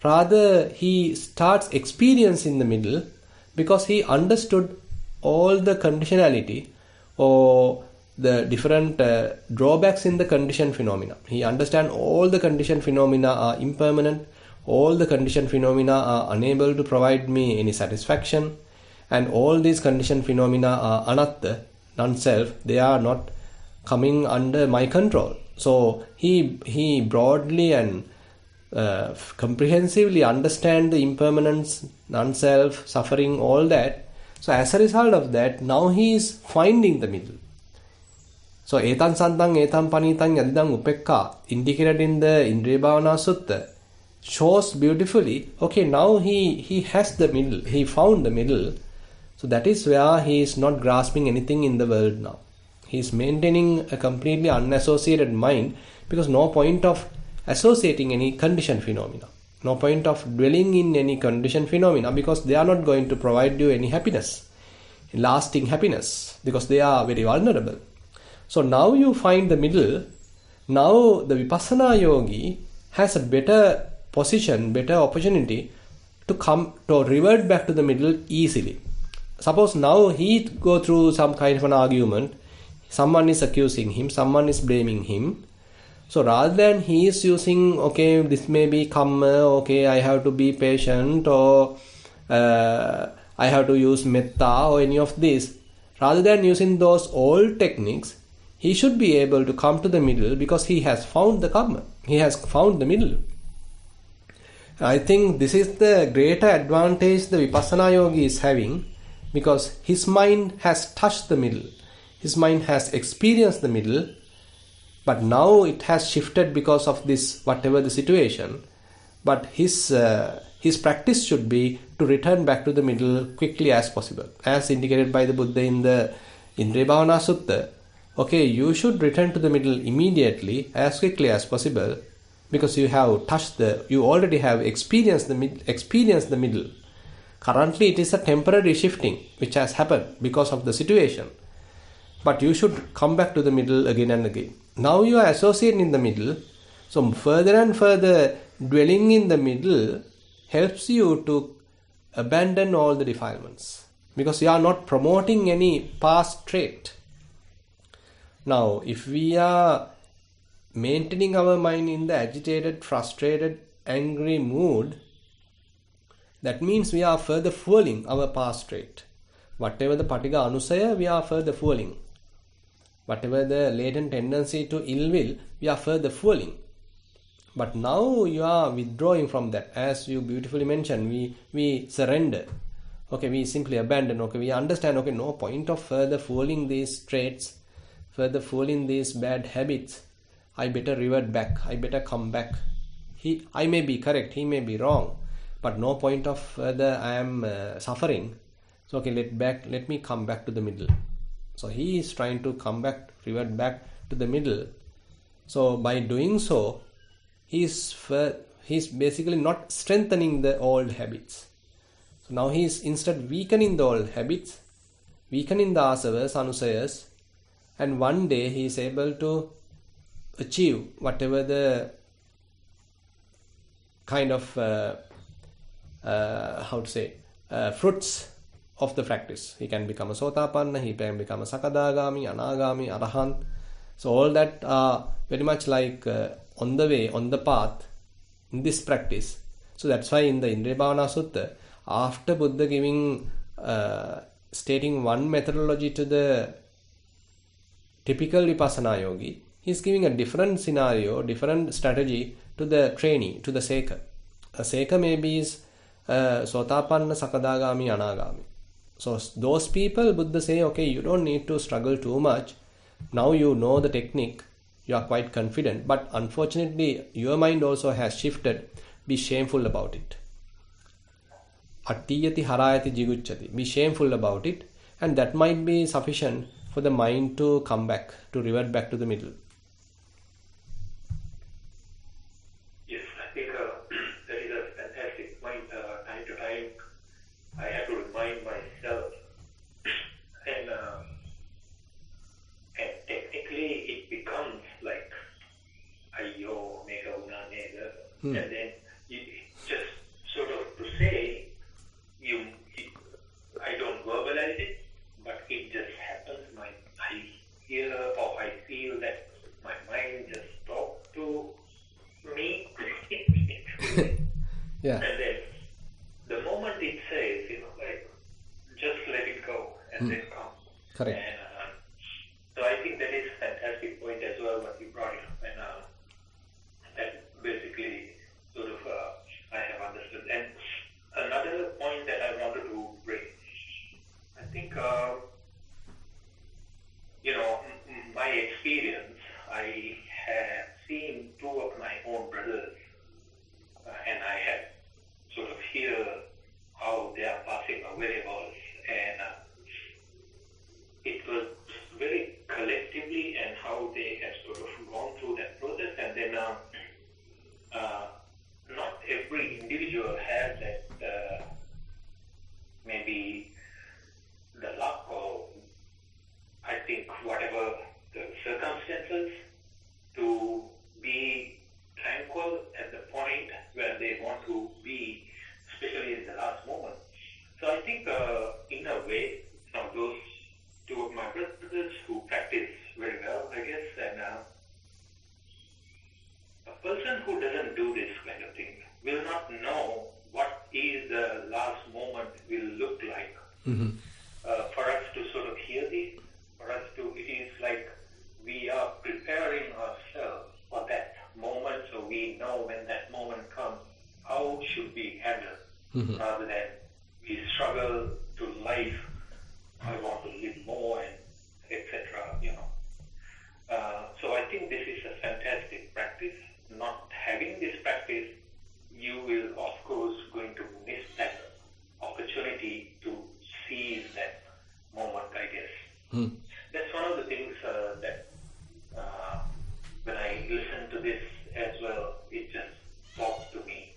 Rather, he starts experiencing the middle because he understood all the conditionality or the different drawbacks in the conditioned phenomena. He understands all the conditioned phenomena are impermanent, all the conditioned phenomena are unable to provide me any satisfaction, and all these conditioned phenomena are anatta, non-self, they are not coming under my control. So he broadly and comprehensively understand the impermanence, non-self, suffering, all that. So as a result of that, now he is finding the middle. So etan santang etan panitang yadidang upekka, indicated in the Indriya Bhavana Sutta, shows beautifully, okay, now he has the middle, he found the middle. So that is where he is not grasping anything in the world now. He is maintaining a completely unassociated mind because no point of associating any conditioned phenomena. No point of dwelling in any conditioned phenomena because they are not going to provide you any happiness, lasting happiness, because they are very vulnerable. So now you find the middle. Now the Vipassana yogi has a better position, better opportunity to revert back to the middle easily. Suppose now he go through some kind of an argument, someone is accusing him, someone is blaming him. So rather than he is using, okay, this may be karma, okay, I have to be patient, or I have to use metta or any of this, rather than using those old techniques, he should be able to come to the middle because he has found the karma. He has found the middle. I think this is the greater advantage the Vipassana yogi is having because his mind has touched the middle. His mind has experienced the middle, but now it has shifted because of this, whatever the situation. But his practice should be to return back to the middle quickly as possible. As indicated by the Buddha in the Indriya Bhavana Sutta, okay, you should return to the middle immediately, as quickly as possible, because you have touched you already have experienced the middle. Currently it is a temporary shifting which has happened because of the situation. But you should come back to the middle again and again. Now you are associating in the middle. So further and further dwelling in the middle helps you to abandon all the defilements. Because you are not promoting any past trait. Now if we are maintaining our mind in the agitated, frustrated, angry mood, that means we are further fueling our past trait. Whatever the patigha anusaya, we are further fueling. Whatever the latent tendency to ill will, we are further fueling. But now you are withdrawing from that. As you beautifully mentioned, we surrender. Okay, we simply abandon. Okay, we understand, okay, no point of further fueling these traits, further fueling these bad habits. I better revert back. I better come back. I may be correct, he may be wrong. But no point of further I am suffering. So okay, let me come back to the middle. So he is trying to revert back to the middle. So by doing so, he's basically not strengthening the old habits. So now he is instead weakening the old habits, weakening the asavas, anusayas, and one day he is able to achieve whatever the kind of fruits of the practice. He can become a sotapanna, he can become a sakadagami, anagami, arahant. So all that are very much like on the way, on the path in this practice. So that's why in the Indriya Bhavana Sutta, after Buddha stating one methodology to the typical Vipassana yogi, he is giving a different scenario, different strategy to the trainee, to the seeker. A seeker maybe is sotapanna, sakadagami, anagami. So those people, Buddha say, okay, you don't need to struggle too much. Now you know the technique, you are quite confident, but unfortunately your mind also has shifted. Be shameful about it. Attiyati harayati jigucchati. Be shameful about it, and that might be sufficient for the mind to come back, to revert back to the middle. Yes, I think that is a fantastic point. Time to time, I have to remind myself, and technically it becomes like ayyo mega una nega, and then you just sort of to say I don't verbalize it, but it just happens. I hear or I feel that my mind just talks to me. Yeah. And then the moment it says, like, just let it go and then come. Correct. And so I think that is a fantastic point as well, what you brought it up. And that basically sort of I have understood. And another point that I wanted to bring, I think, my experience, I have seen two of my own brothers, and I have sort of hear how they are passing away was, and it was very collectively and how they have sort of gone through that process, and then not every individual has that maybe the luck or I think whatever the circumstances to be tranquil at the point where they want to be, especially in the last moment. So I think in a way, those two of my brothers who practice very well, I guess, and a person who doesn't do this kind of thing will not know what is the last moment will look like. For us to sort of hear this, it is like we are preparing ourselves for that moment, so we know when that moment comes, how should we handle, rather than we struggle to life, I want to live more, and etc. So I think this is a fantastic practice. Not having this practice, you will of course going to miss that opportunity to seize that moment, I guess. That's one of the things that when I listen to this as well, it just talks to me.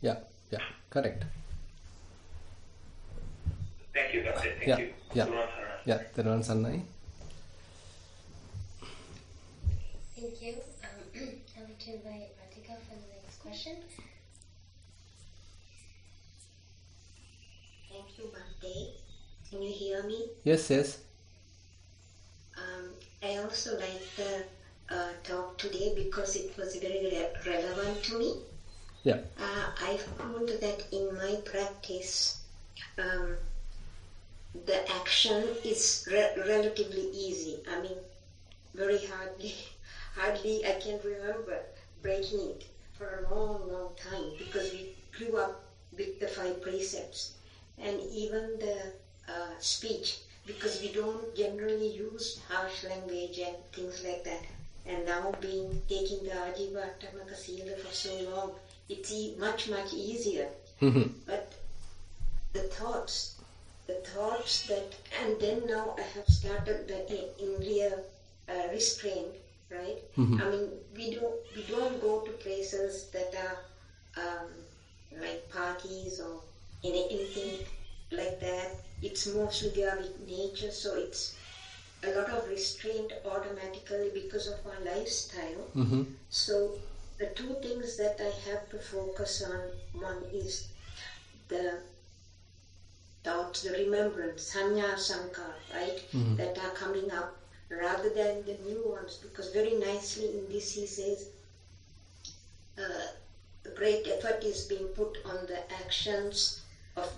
Yeah, correct. Thank you, Doctor. Thank you. Yeah, Thero Sannai. Thank you. I would to invite Ratika for the next question. Thank you, Bhante. Can you hear me? Yes. I also like the talk today because it was very relevant to me. Yeah. I found that in my practice, the action is relatively easy. I mean, very hardly I can remember breaking it for a long time because we grew up with the 5 precepts. And even the speech, because we don't generally use harsh language and things like that. And now taking the Ajivattamaka Sila for so long, it's much easier. But the thoughts that, and then now I have started the Indriya restraint, right? I mean, we don't go to places that are like parties or anything like that. It's mostly there with nature, so it's a lot of restraint automatically because of our lifestyle. So the two things that I have to focus on, one is the thoughts, the remembrance, sanya sankar, right, that are coming up, rather than the new ones, because very nicely in this he says, great effort is being put on the actions of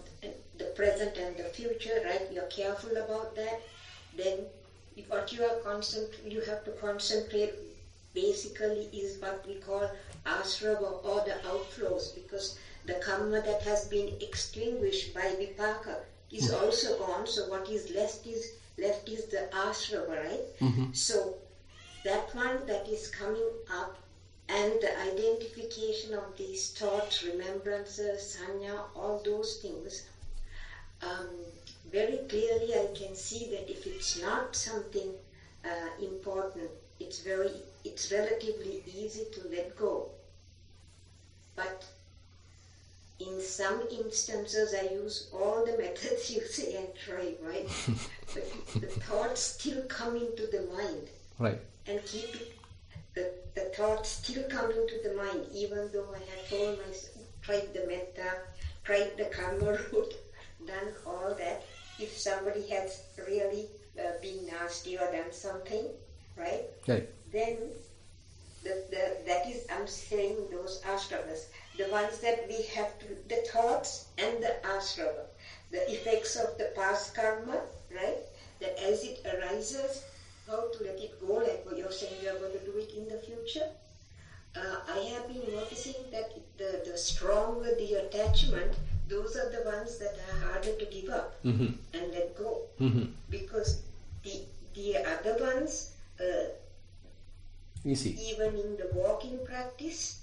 the present and the future, right? You're careful about that. Then what you have to concentrate basically is what we call asrava, or the outflows, because the karma that has been extinguished by vipaka is also gone. So what is left is the ashrava, right? So that one that is coming up, and the identification of these thoughts, remembrances, sanya, all those things, very clearly I can see that if it's not something important, it's relatively easy to let go. But in some instances I use all the methods you say and try, right? But the thoughts still come into the mind. Right. And keep it, the thoughts still come into the mind, even though I have told myself, tried the metta, tried the karma route, done all that. If somebody has really been nasty or done something, right? Right. Then that is, I'm saying those ashravas, the ones that we have to, the thoughts and the ashrava, the effects of the past karma, right? That as it arises, how to let it go, like what you're saying you're going to do it in the future. I have been noticing that the stronger the attachment, those are the ones that are harder to give up and let go. Because the other ones, easy. Even in the walking practice,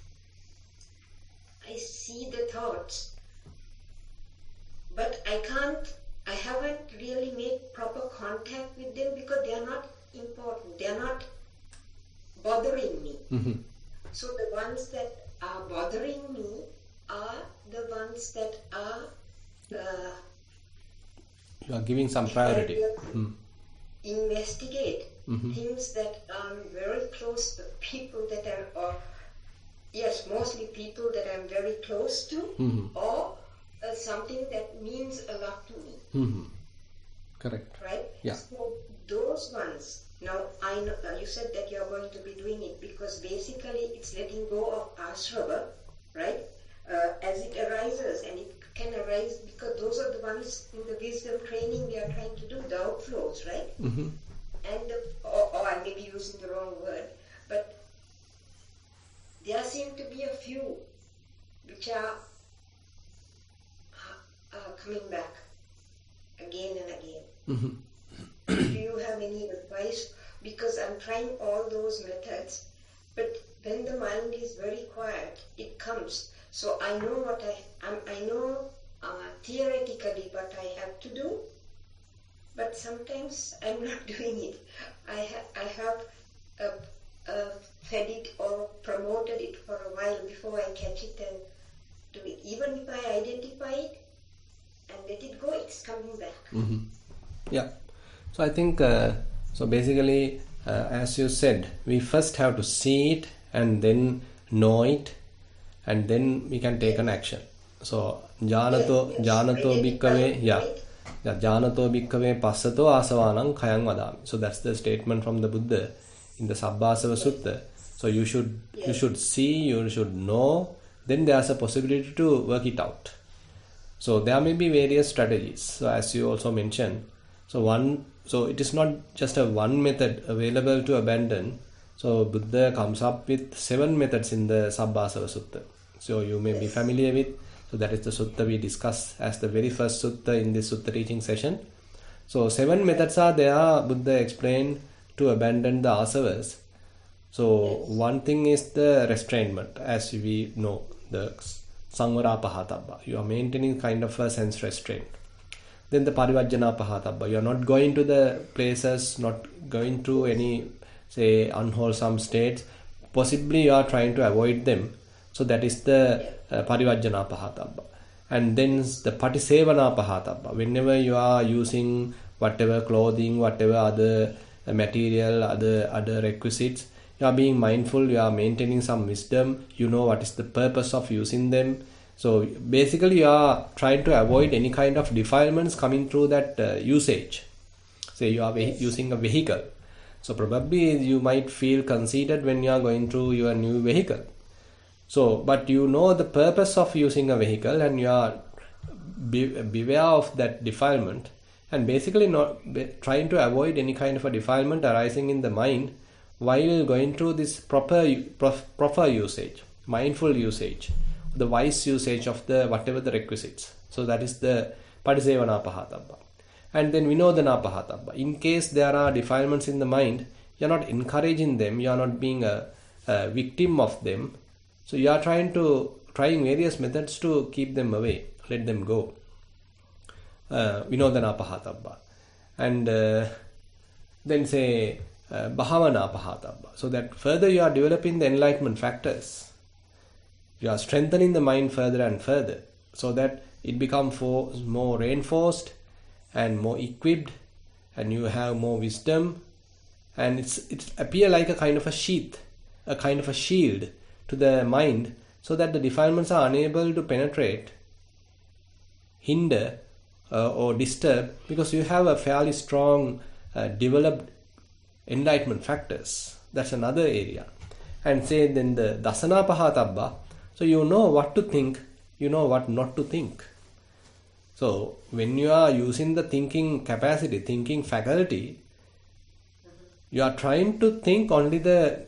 I see the thoughts, but I haven't really made proper contact with them because they are not important, they are not bothering me. So the ones that are bothering me are the ones that are you are giving some priority. Investigate things that are very close to people that are, or yes, mostly people that I'm very close to, or something that means a lot to me. Correct. Right? Yeah. So those ones. Now I know you said that you are going to be doing it because basically it's letting go of ashrava, right? As it arises, and it can arise because those are the ones in the wisdom training we are trying to do, the outflows, right? And or I may be using the wrong word, but there seem to be a few which are coming back again and again. Do you have any advice? Because I'm trying all those methods, but when the mind is very quiet, it comes. So I know what I know theoretically what I have to do, but sometimes I'm not doing it. I have fed it or promoted it for a while before I catch it and do it. Even if I identify it and let it go, it's coming back. Yeah. So I think, so basically, as you said, we first have to see it and then know it, and then we can take an action. So, janato bhikkave, janato bhikkave passato asavanam khayam vadami. So that's the statement from the Buddha in the Sabbasava Sutta. So you should see, you should know, then there's a possibility to work it out. So there may be various strategies. So as you also mentioned, so it is not just a one method available to abandon. So Buddha comes up with 7 methods in the Sabbasava Sutta. So you may be familiar with. So that is the sutta we discussed as the very first sutta in this sutta teaching session. So 7 methods are there. Buddha explained to abandon the asavas. So one thing is the restrainment, as we know, the samvara pahatabba. You are maintaining kind of a sense restraint. Then the parivajjana pahatabba. You are not going to the places, not going to any, say, unwholesome states. Possibly you are trying to avoid them. So that is the parivajjana pahatabba. And then the patisevana pahatabba. Whenever you are using whatever clothing, whatever other material, other requisites, you are being mindful, you are maintaining some wisdom, you know what is the purpose of using them. So basically you are trying to avoid any kind of defilements coming through that usage. Say you are using a vehicle. So probably you might feel conceited when you are going through your new vehicle. So, but you know the purpose of using a vehicle and you are beware of that defilement, and basically not trying to avoid any kind of a defilement arising in the mind while going through this proper usage, mindful usage, the wise usage of the whatever the requisites. So that is the Padisevana pahatabba. And then Vinodana pahatabba. In case there are defilements in the mind, you are not encouraging them, you are not being a victim of them. So you are trying various methods to keep them away, let them go. Vinodana pahatabba. And then say Bhavana pahatabba. So that further you are developing the enlightenment factors. You are strengthening the mind further and further, so that it becomes more reinforced and more equipped, and you have more wisdom, and it appear like a kind of a sheath, a kind of a shield to the mind, so that the defilements are unable to penetrate, hinder, or disturb, because you have a fairly strong developed enlightenment factors. That's another area. And say then the dasana pahatabba. So you know what to think, you know what not to think. So when you are using the thinking capacity, thinking faculty, you are trying to think only the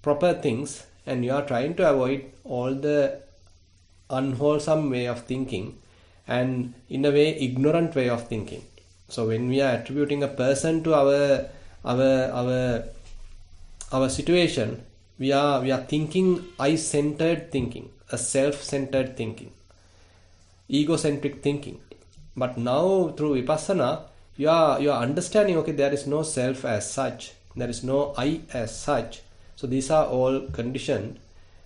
proper things, and you are trying to avoid all the unwholesome way of thinking, and in a way ignorant way of thinking. So when we are attributing a person to our situation, we are thinking I-centered thinking, a self-centered thinking, egocentric thinking. But now through vipassana, you are understanding, okay, there is no self as such, there is no I as such. So these are all conditioned,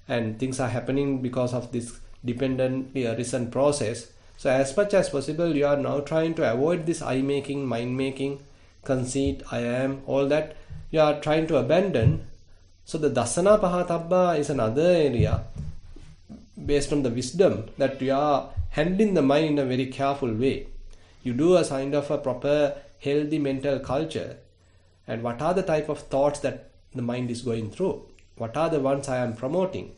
and things are happening because of this dependently arisen process. So as much as possible, you are now trying to avoid this I-making, mind-making, conceit, I am, all that you are trying to abandon. So the dasana pahatabba is another area based on the wisdom that you are handling the mind in a very careful way. You do a kind of a proper healthy mental culture, and what are the type of thoughts that the mind is going through, what are the ones I am promoting,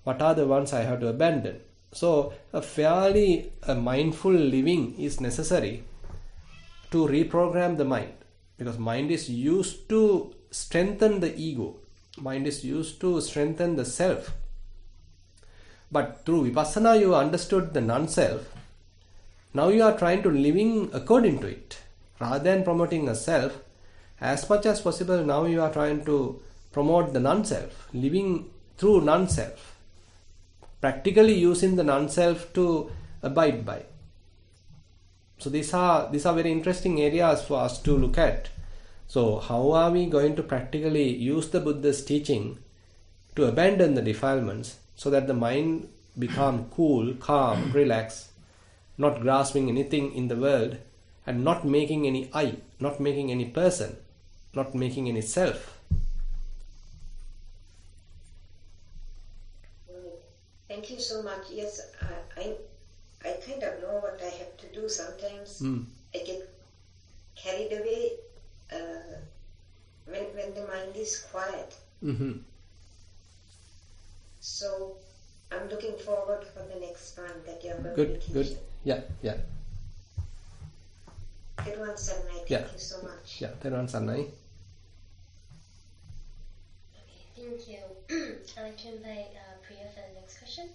what are the ones I have to abandon. So a fairly mindful living is necessary to reprogram the mind, because mind is used to strengthen the ego, mind is used to strengthen the self. But through vipassana you understood the non-self. Now you are trying to living according to it, rather than promoting a self. As much as possible, now you are trying to promote the non-self, living through non-self, practically using the non-self to abide by. So these are very interesting areas for us to look at. So how are we going to practically use the Buddha's teaching to abandon the defilements, so that the mind become cool, calm, relaxed, not grasping anything in the world, and not making any I, not making any person, not making any self. Thank you so much. Yes, I kind of know what I have to do. Sometimes I get carried away when the mind is quiet. Mm-hmm. So I'm looking forward for the next one that you're going Good, to teach. good. Yeah. Thero Thank you so much. Yeah, Thero Sannai. Okay, thank you. I'd like to invite Priya for the next question.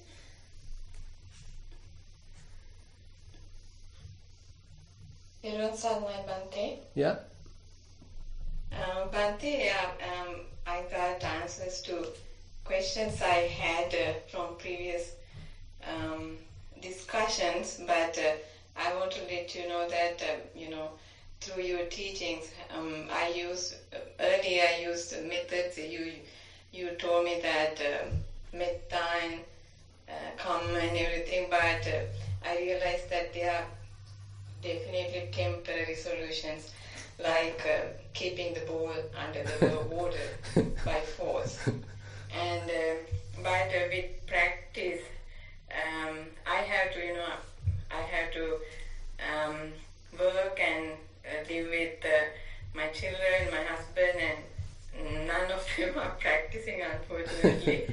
Thero Thanai Bante. Yeah. Bante, I got answers to questions I had from previous discussions, but I want to let you know that through your teachings, earlier I used methods. You told me that metta and karma and everything, but I realized that they are definitely temporary solutions, like keeping the ball under the water by force. And but with practice, I have to work and live with my children, my husband, and none of them are practicing, unfortunately.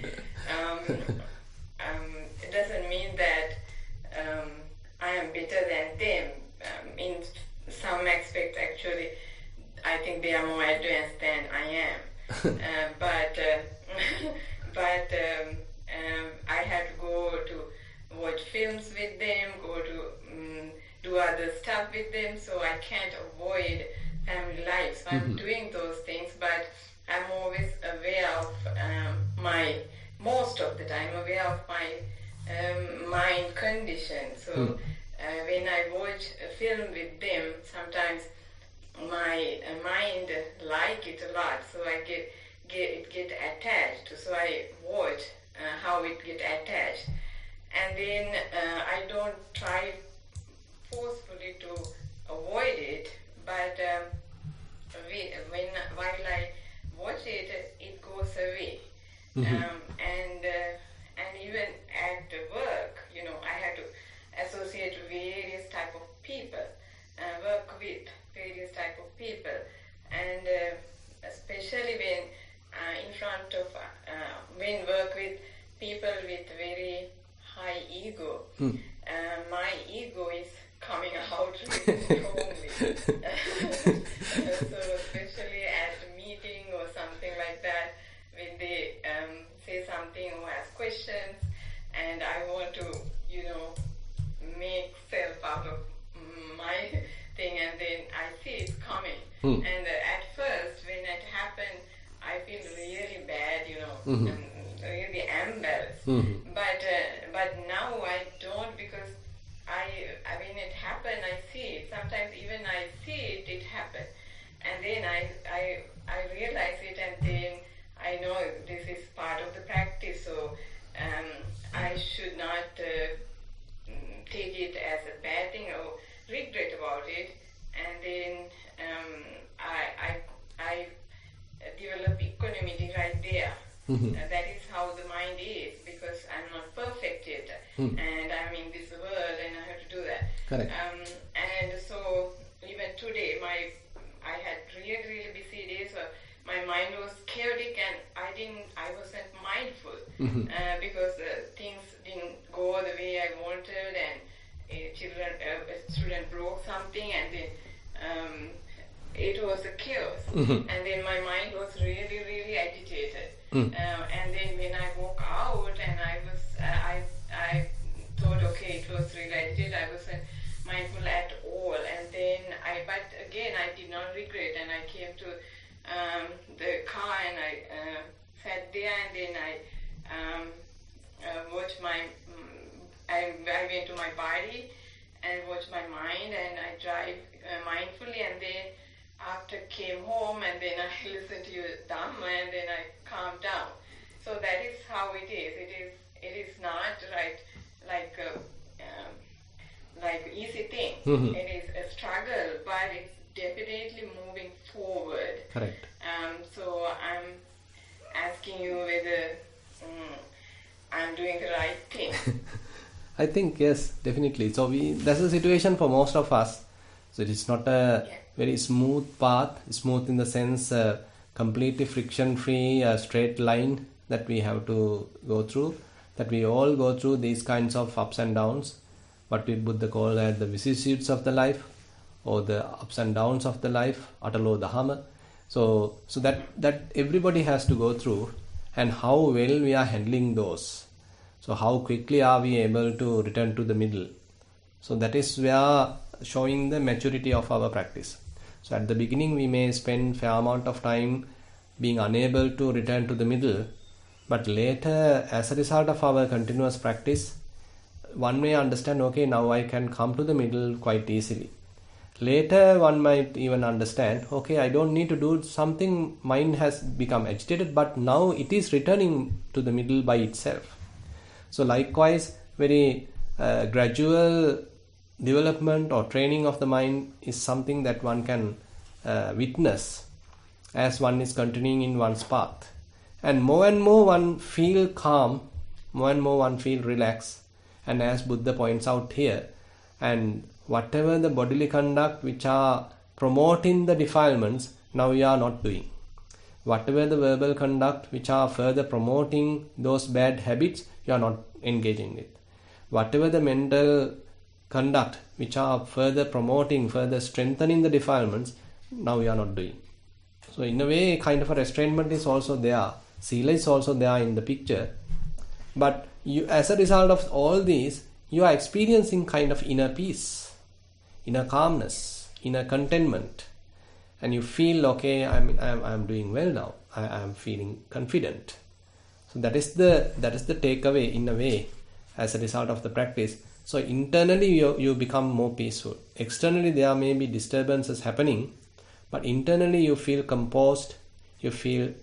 It doesn't mean that I am better than them. In some aspects, actually, I think they are more advanced than I am. But I had to go to watch films with them, go to do other stuff with them, so I can't avoid family life. So I'm doing those things, but I'm always aware of most of the time aware of my mind condition. So when I watch a film with them, sometimes my mind like it a lot, so I get attached. So I watch how it get attached, and then I don't try forcefully to avoid it, but while I watch it, it goes away. And even at work, I had to associate various type of people, work with various type of people, and especially when in front of when work with people with very high ego, my ego is coming out really strongly. So especially at a meeting or something like that, when they say something or ask questions, and I want to, make self out of my thing, and then I see it's coming. And at first, when it happened, I feel really bad, really embarrassed. But now I don't, because when it happened, I see it. Sometimes even I see it happened, and then I realize it, and then I know this is part of the practice. So I should not take it as a bad thing or regret about it, and then I develop equanimity right there. That is how the mind is, because I'm not perfect yet, and I'm in this world, and I have to do that. Correct. And so even today, I had really busy days. My mind was chaotic, and I wasn't mindful because things didn't go the way I wanted, and a student broke something, and then it was a chaos. And then my mind was really agitated. And then when I walk out, and I thought, okay, it was really agitated, I wasn't mindful at all. And then but again, I did not regret, and I came to the car, and I sat there, and then I watched I went to my body and watched my mind, and I drive mindfully, and then after came home, and then I listened to your Dhamma, and then I calmed down. So that is how it is. It is not right like easy thing. It is a struggle, but it's definitely moving forward. Correct. So I'm asking you whether I'm doing the right thing. I think yes, definitely. So that's the situation for most of us. So it is not a very smooth path, smooth in the sense completely friction-free, straight line that we have to go through. That we all go through these kinds of ups and downs. What we Buddha call as the vicissitudes of the life, or the ups and downs of the life, atalo dahama. So that everybody has to go through, and how well we are handling those. So how quickly are we able to return to the middle? So that is where showing the maturity of our practice. So at the beginning we may spend fair amount of time being unable to return to the middle, but later, as a result of our continuous practice, one may understand, okay, now I can come to the middle quite easily. Later one might even understand, okay, I don't need to do something, mind has become agitated, but now it is returning to the middle by itself. So likewise, very gradual development or training of the mind is something that one can witness as one is continuing in one's path. And more one feel calm, more and more one feel relaxed. And as Buddha points out here, and whatever the bodily conduct which are promoting the defilements, now we are not doing. Whatever the verbal conduct which are further promoting those bad habits, you are not engaging with. Whatever the mental conduct which are further promoting, further strengthening the defilements, now we are not doing. So in a way, kind of a restrainment is also there. Sila is also there in the picture. But you, as a result of all these, you are experiencing kind of inner peace. inner calmness, inner contentment, and you feel, okay, I'm doing well now. I'm feeling confident. So that is the takeaway in a way as a result of the practice. So internally you become more peaceful. Externally there may be disturbances happening, but internally you feel composed, you feel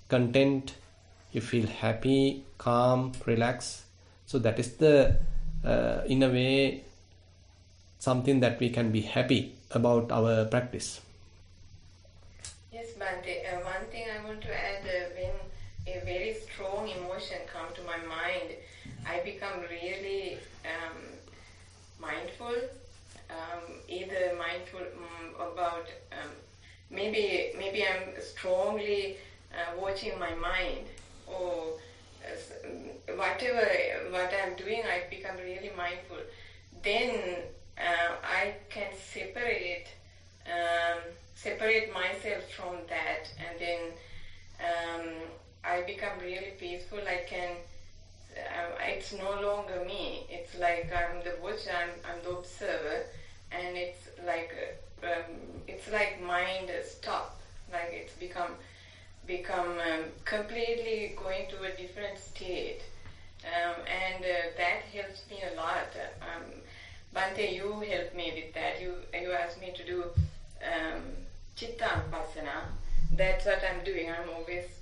content, you feel happy, calm, relaxed. So that is the in a way something that we can be happy about our practice. Yes, Bhante. One thing I want to add, when a very strong emotion comes to my mind, I become really mindful, either mindful about, maybe I'm strongly watching my mind, or what I'm doing, I become really mindful. Then I can separate myself from that, and then I become really peaceful. I can. It's no longer me. It's like I'm the watcher. I'm the observer, and it's like mind stop. Like it's become completely going to a different state, and that helps me a lot. Bhante, you helped me with that. You asked me to do Chittanupassana. That's what I'm doing. I'm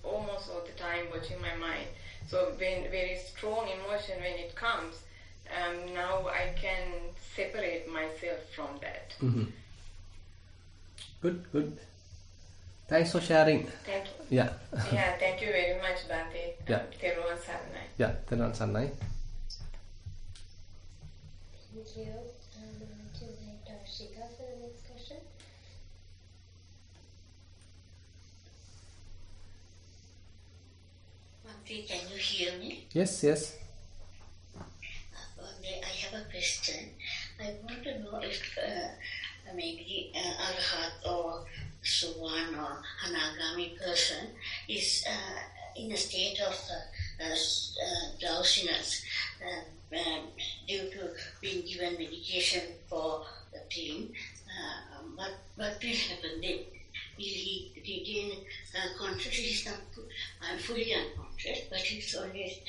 almost all the time watching my mind. So when very strong emotion, when it comes, now I can separate myself from that. Mm-hmm. Good. Thanks for sharing. Thank you. Yeah. Yeah, thank you very much, Bhante. Yeah. Thero Saranai. Yeah, Thero Saranai. Thank you. I'm going to invite Darshika for the next question. Bhante, can you hear me? Yes. I have a question. I want to know if maybe Arhat or Suvan or Hanagami person is in a state of drowsiness due to being given medication for the pain. What will happen then? Will he regain consciousness? He's not fully unconscious, but he's always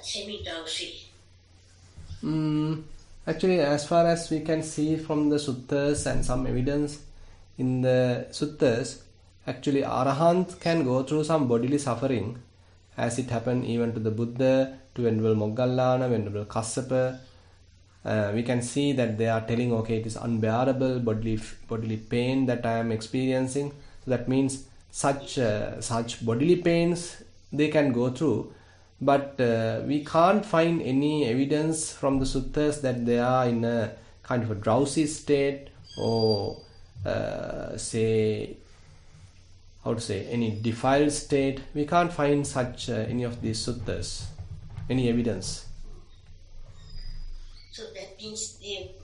semi-drowsy. Actually, as far as we can see from the suttas and some evidence in the suttas, actually Arahant can go through some bodily suffering, as it happened even to the Buddha, to Venerable Moggallana, Venerable Kassapa. We can see that they are telling, okay, it is unbearable bodily pain that I am experiencing. So that means such bodily pains they can go through. But we can't find any evidence from the suttas that they are in a kind of a drowsy state, or any defiled state. We can't find such any of these suttas, any evidence. So that means they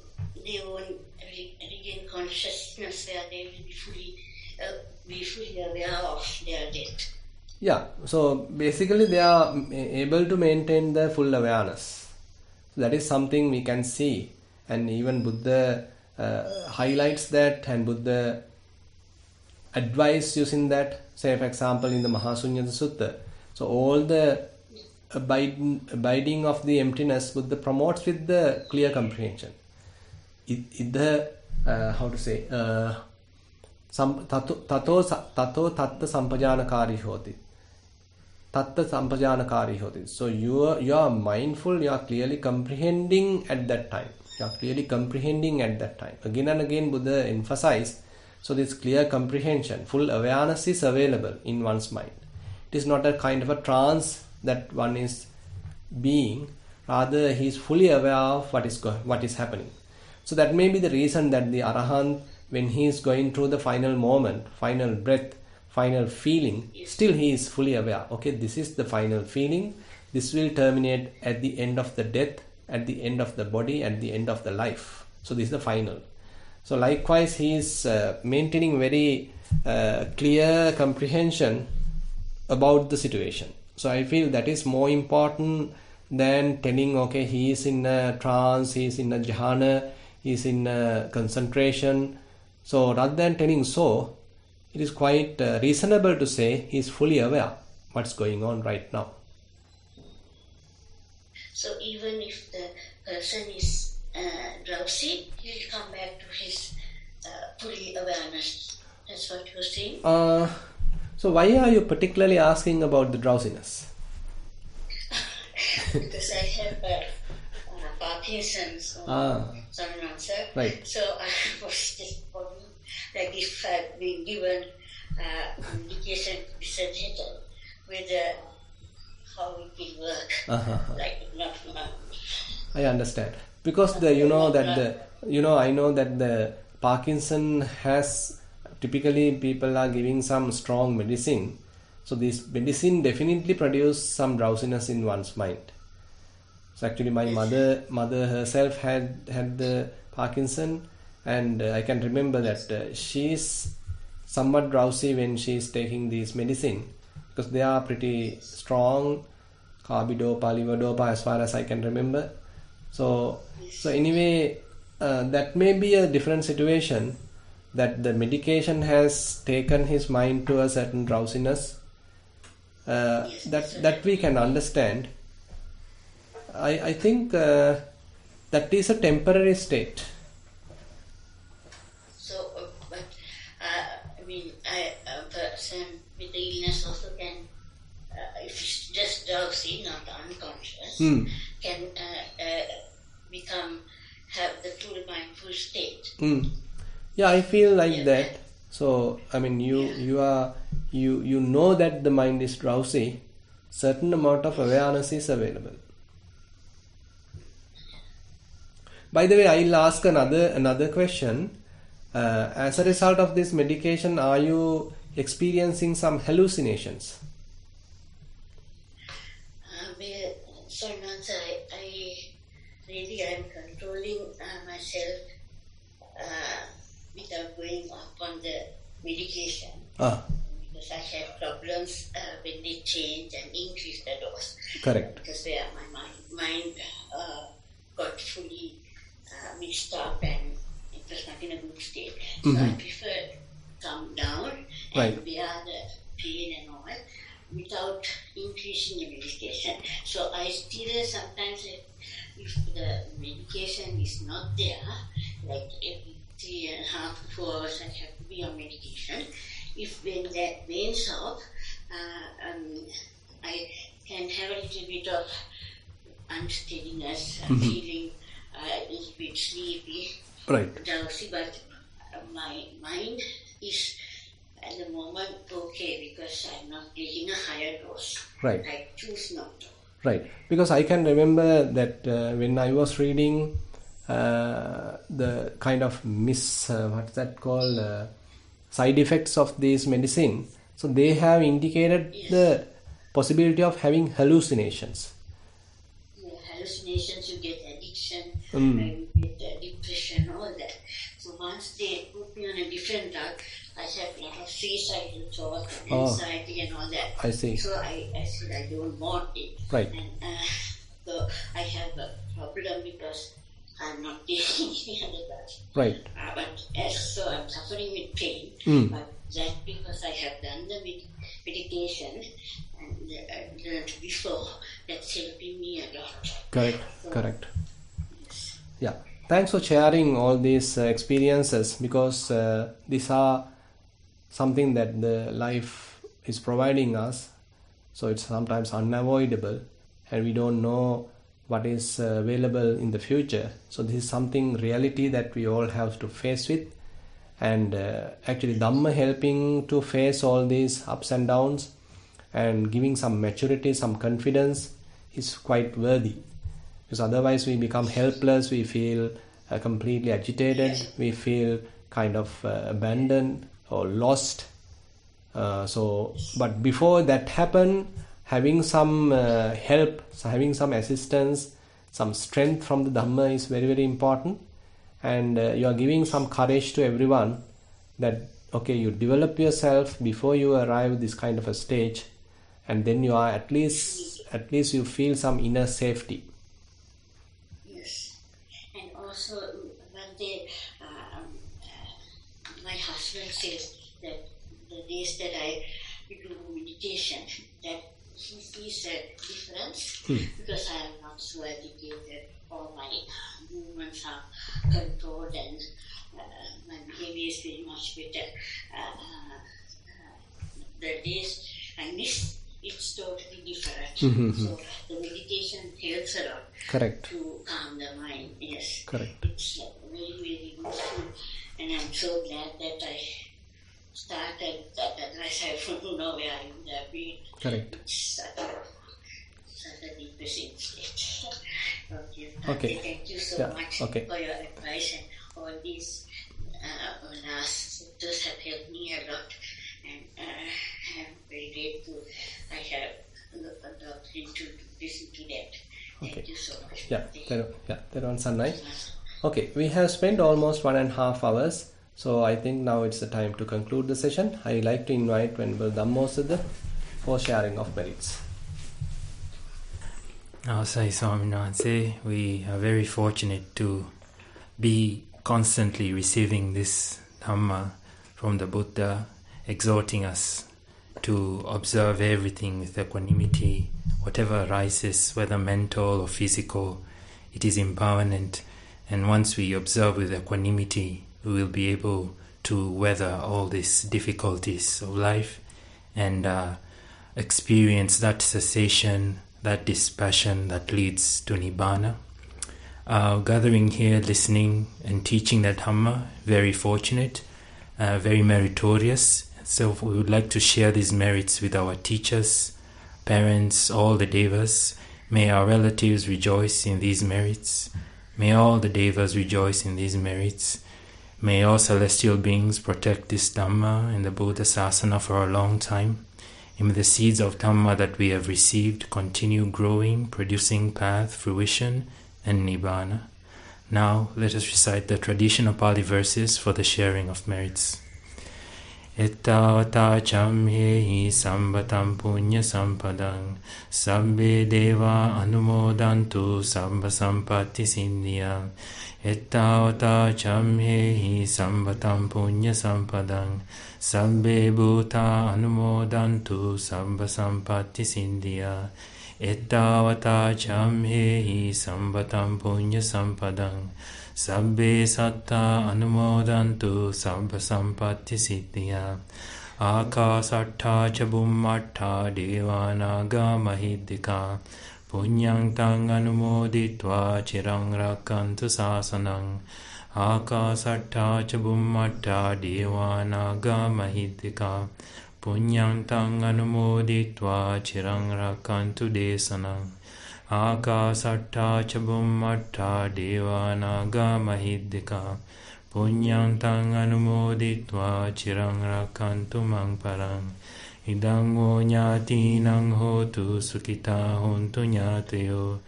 won't regain consciousness where they will be fully aware of their death. Yeah, so basically they are able to maintain the full awareness. So that is something we can see, and even Buddha highlights that, and Buddha advice using that. Say for example in the Mahasunyata Sutta, so all the abiding of the emptiness Buddha promotes with the clear comprehension. Tato tatta sampajanakari hoti. Tatta sampajanakari hoti. So you are mindful, you are clearly comprehending at that time. Again and again Buddha emphasized, so this clear comprehension, full awareness is available in one's mind. It is not a kind of a trance that one is being, rather he is fully aware of what is happening. So that may be the reason that the Arahant, when he is going through the final moment, final breath, final feeling, still he is fully aware. Okay, this is the final feeling. This will terminate at the end of the death, at the end of the body, at the end of the life. So this is the final. So likewise, he is maintaining very clear comprehension about the situation. So I feel that is more important than telling, okay, he is in a trance, he is in a jhana, he's in concentration. So rather than telling so, it is quite reasonable to say he's fully aware what's going on right now. So even if the person is drowsy, he'll come back to his fully awareness. That's what you're saying? So why are you particularly asking about the drowsiness? Because I have Parkinson's answer. Right. So I was just wondering, like if I've been given medication to be sedated, whether how it will work. Like not. I understand, because I know that the Parkinson has, typically people are giving some strong medicine. So this medicine definitely produce some drowsiness in one's mind. So actually my mother herself had the Parkinson, and I can remember that she is somewhat drowsy when she is taking these medicine, because they are pretty strong, carbidopa, levodopa, as far as I can remember. So anyway, that may be a different situation, that the medication has taken his mind to a certain drowsiness. That we can understand. I think that is a temporary state. So, but I mean, a person with the illness also can, if it's just drowsy, not unconscious, can have the full mindful state. Yeah, I feel like that. So I mean, you know that the mind is drowsy. Certain amount of awareness is available. By the way, I'll ask another question. As a result of this medication, are you experiencing some hallucinations? Well, sometimes I'm controlling myself without going up on the medication. Because I have problems when they change and increase the dose. Correct. Because my mind got fully mixed up and it was not in a good state. So I prefer to come down and bear the pain and all without increasing the medication. So I still sometimes, if the medication is not there, like every 3.5 to 4 hours I have to be on medication. If when that wanes off, I can have a little bit of unsteadiness, feeling a little bit sleepy, drowsy, but my mind is at the moment okay because I'm not taking a higher dose. Right. I choose not to. Right. Because I can remember that when I was reading the kind of what's that called, side effects of this medicine, so they have indicated the possibility of having hallucinations. Yeah, hallucinations, you get addiction, you get depression, all that. So once they put me on a different drug, I have a lot of suicidal thoughts and anxiety and all that. I see. So I said I don't want it. Right. And so I have a problem because I'm not taking any other drugs. Right. So I'm suffering with pain. But that's because I have done the meditation and learned before. That's helping me a lot. Correct. So, Correct. Yes. Yeah. Thanks for sharing all these experiences, because these are something that the life is providing us. So it's sometimes unavoidable, and we don't know what is available in the future. So this is something, reality, that we all have to face with. And actually Dhamma helping to face all these ups and downs and giving some maturity, some confidence is quite worthy. Because otherwise we become helpless, we feel completely agitated, we feel kind of abandoned or lost. But before that happen, having some help, having some assistance, some strength from the Dhamma is very, very important. And you are giving some courage to everyone that, okay, you develop yourself before you arrive this kind of a stage, and then you are at least you feel some inner safety. Yes. And also one says that the days that I do meditation, that he sees a difference because I am not so agitated, or my movements are controlled and my behavior is very much better. The days I miss, it's totally different. So the meditation helps a lot. Correct. To calm the mind. Yes. Correct. It's very, very useful, and I'm so glad that I started that. Otherwise, I wouldn't know where I would have been. Correct. It's such a depressing state. Okay. Thank you so much okay. for your advice, and all these last sutras have helped me a lot, and I'm very grateful I have the opportunity to listen to that. Thank you so much. Thero. Okay, we have spent almost 1.5 hours, so I think now it's the time to conclude the session. I like to invite Venerable Dhammosada for sharing of merits. Asai Swaminatse, we are very fortunate to be constantly receiving this Dhamma from the Buddha, exhorting us to observe everything with equanimity. Whatever arises, whether mental or physical, it is impermanent. And once we observe with equanimity, we will be able to weather all these difficulties of life and experience that cessation, that dispassion that leads to Nibbana. Gathering here, listening and teaching the Dhamma, very fortunate, very meritorious. So we would like to share these merits with our teachers, parents, all the devas. May our relatives rejoice in these merits. May all the devas rejoice in these merits. May all celestial beings protect this Dhamma and the Buddha Sasana for a long time. And may the seeds of Dhamma that we have received continue growing, producing path, fruition, and Nibbana. Now let us recite the traditional Pali verses for the sharing of merits. Ettavata chamyehi sambatam punya sampadang sabbe deva anumodantu sabba sampatti sindhya. Ettavata chamyehi sambatam punya sampadang sabbe bhuta anumodantu sabba sampatti sindhya. Ettavata chamyehi sambatam punya sampadang sabbe satta anumodantu sabba sampatti siddhya. Akasatta ca bummatta devanaga mahiddhika punyang tang anumoditva chirang rakantu sasanang. Akasatta ca bummatta devanaga mahiddhika punyang tang anumoditva chirang rakantu desanang. Akasatta ca bummatta devanaga mahiddhika punyang tang anumoditva chirang rakantu mang parang. Idang o nyatinang hotu sukita hontu nyatayo.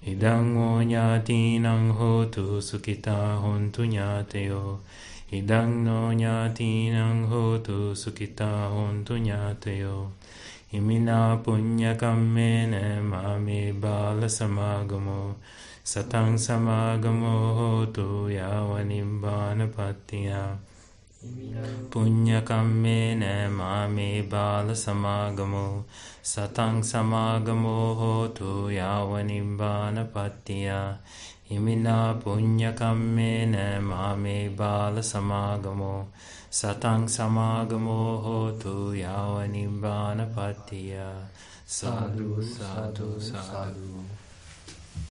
Idang o nyatinang hotu sukita hontu nyatayo. Idang no nyatinang hotu sukita hontu nyatayo. Imina punya kammena mame bala samagamo satang samagamo hotu yavanibbana pattiya. Punya kammena mame bala samagamo satang samagamo hotu yavanibbana pattiya. Imina punya kammena mame bala samagamo satang samagamo hotu yavanibbana pattiya. Sadhu, sadhu, sadhu.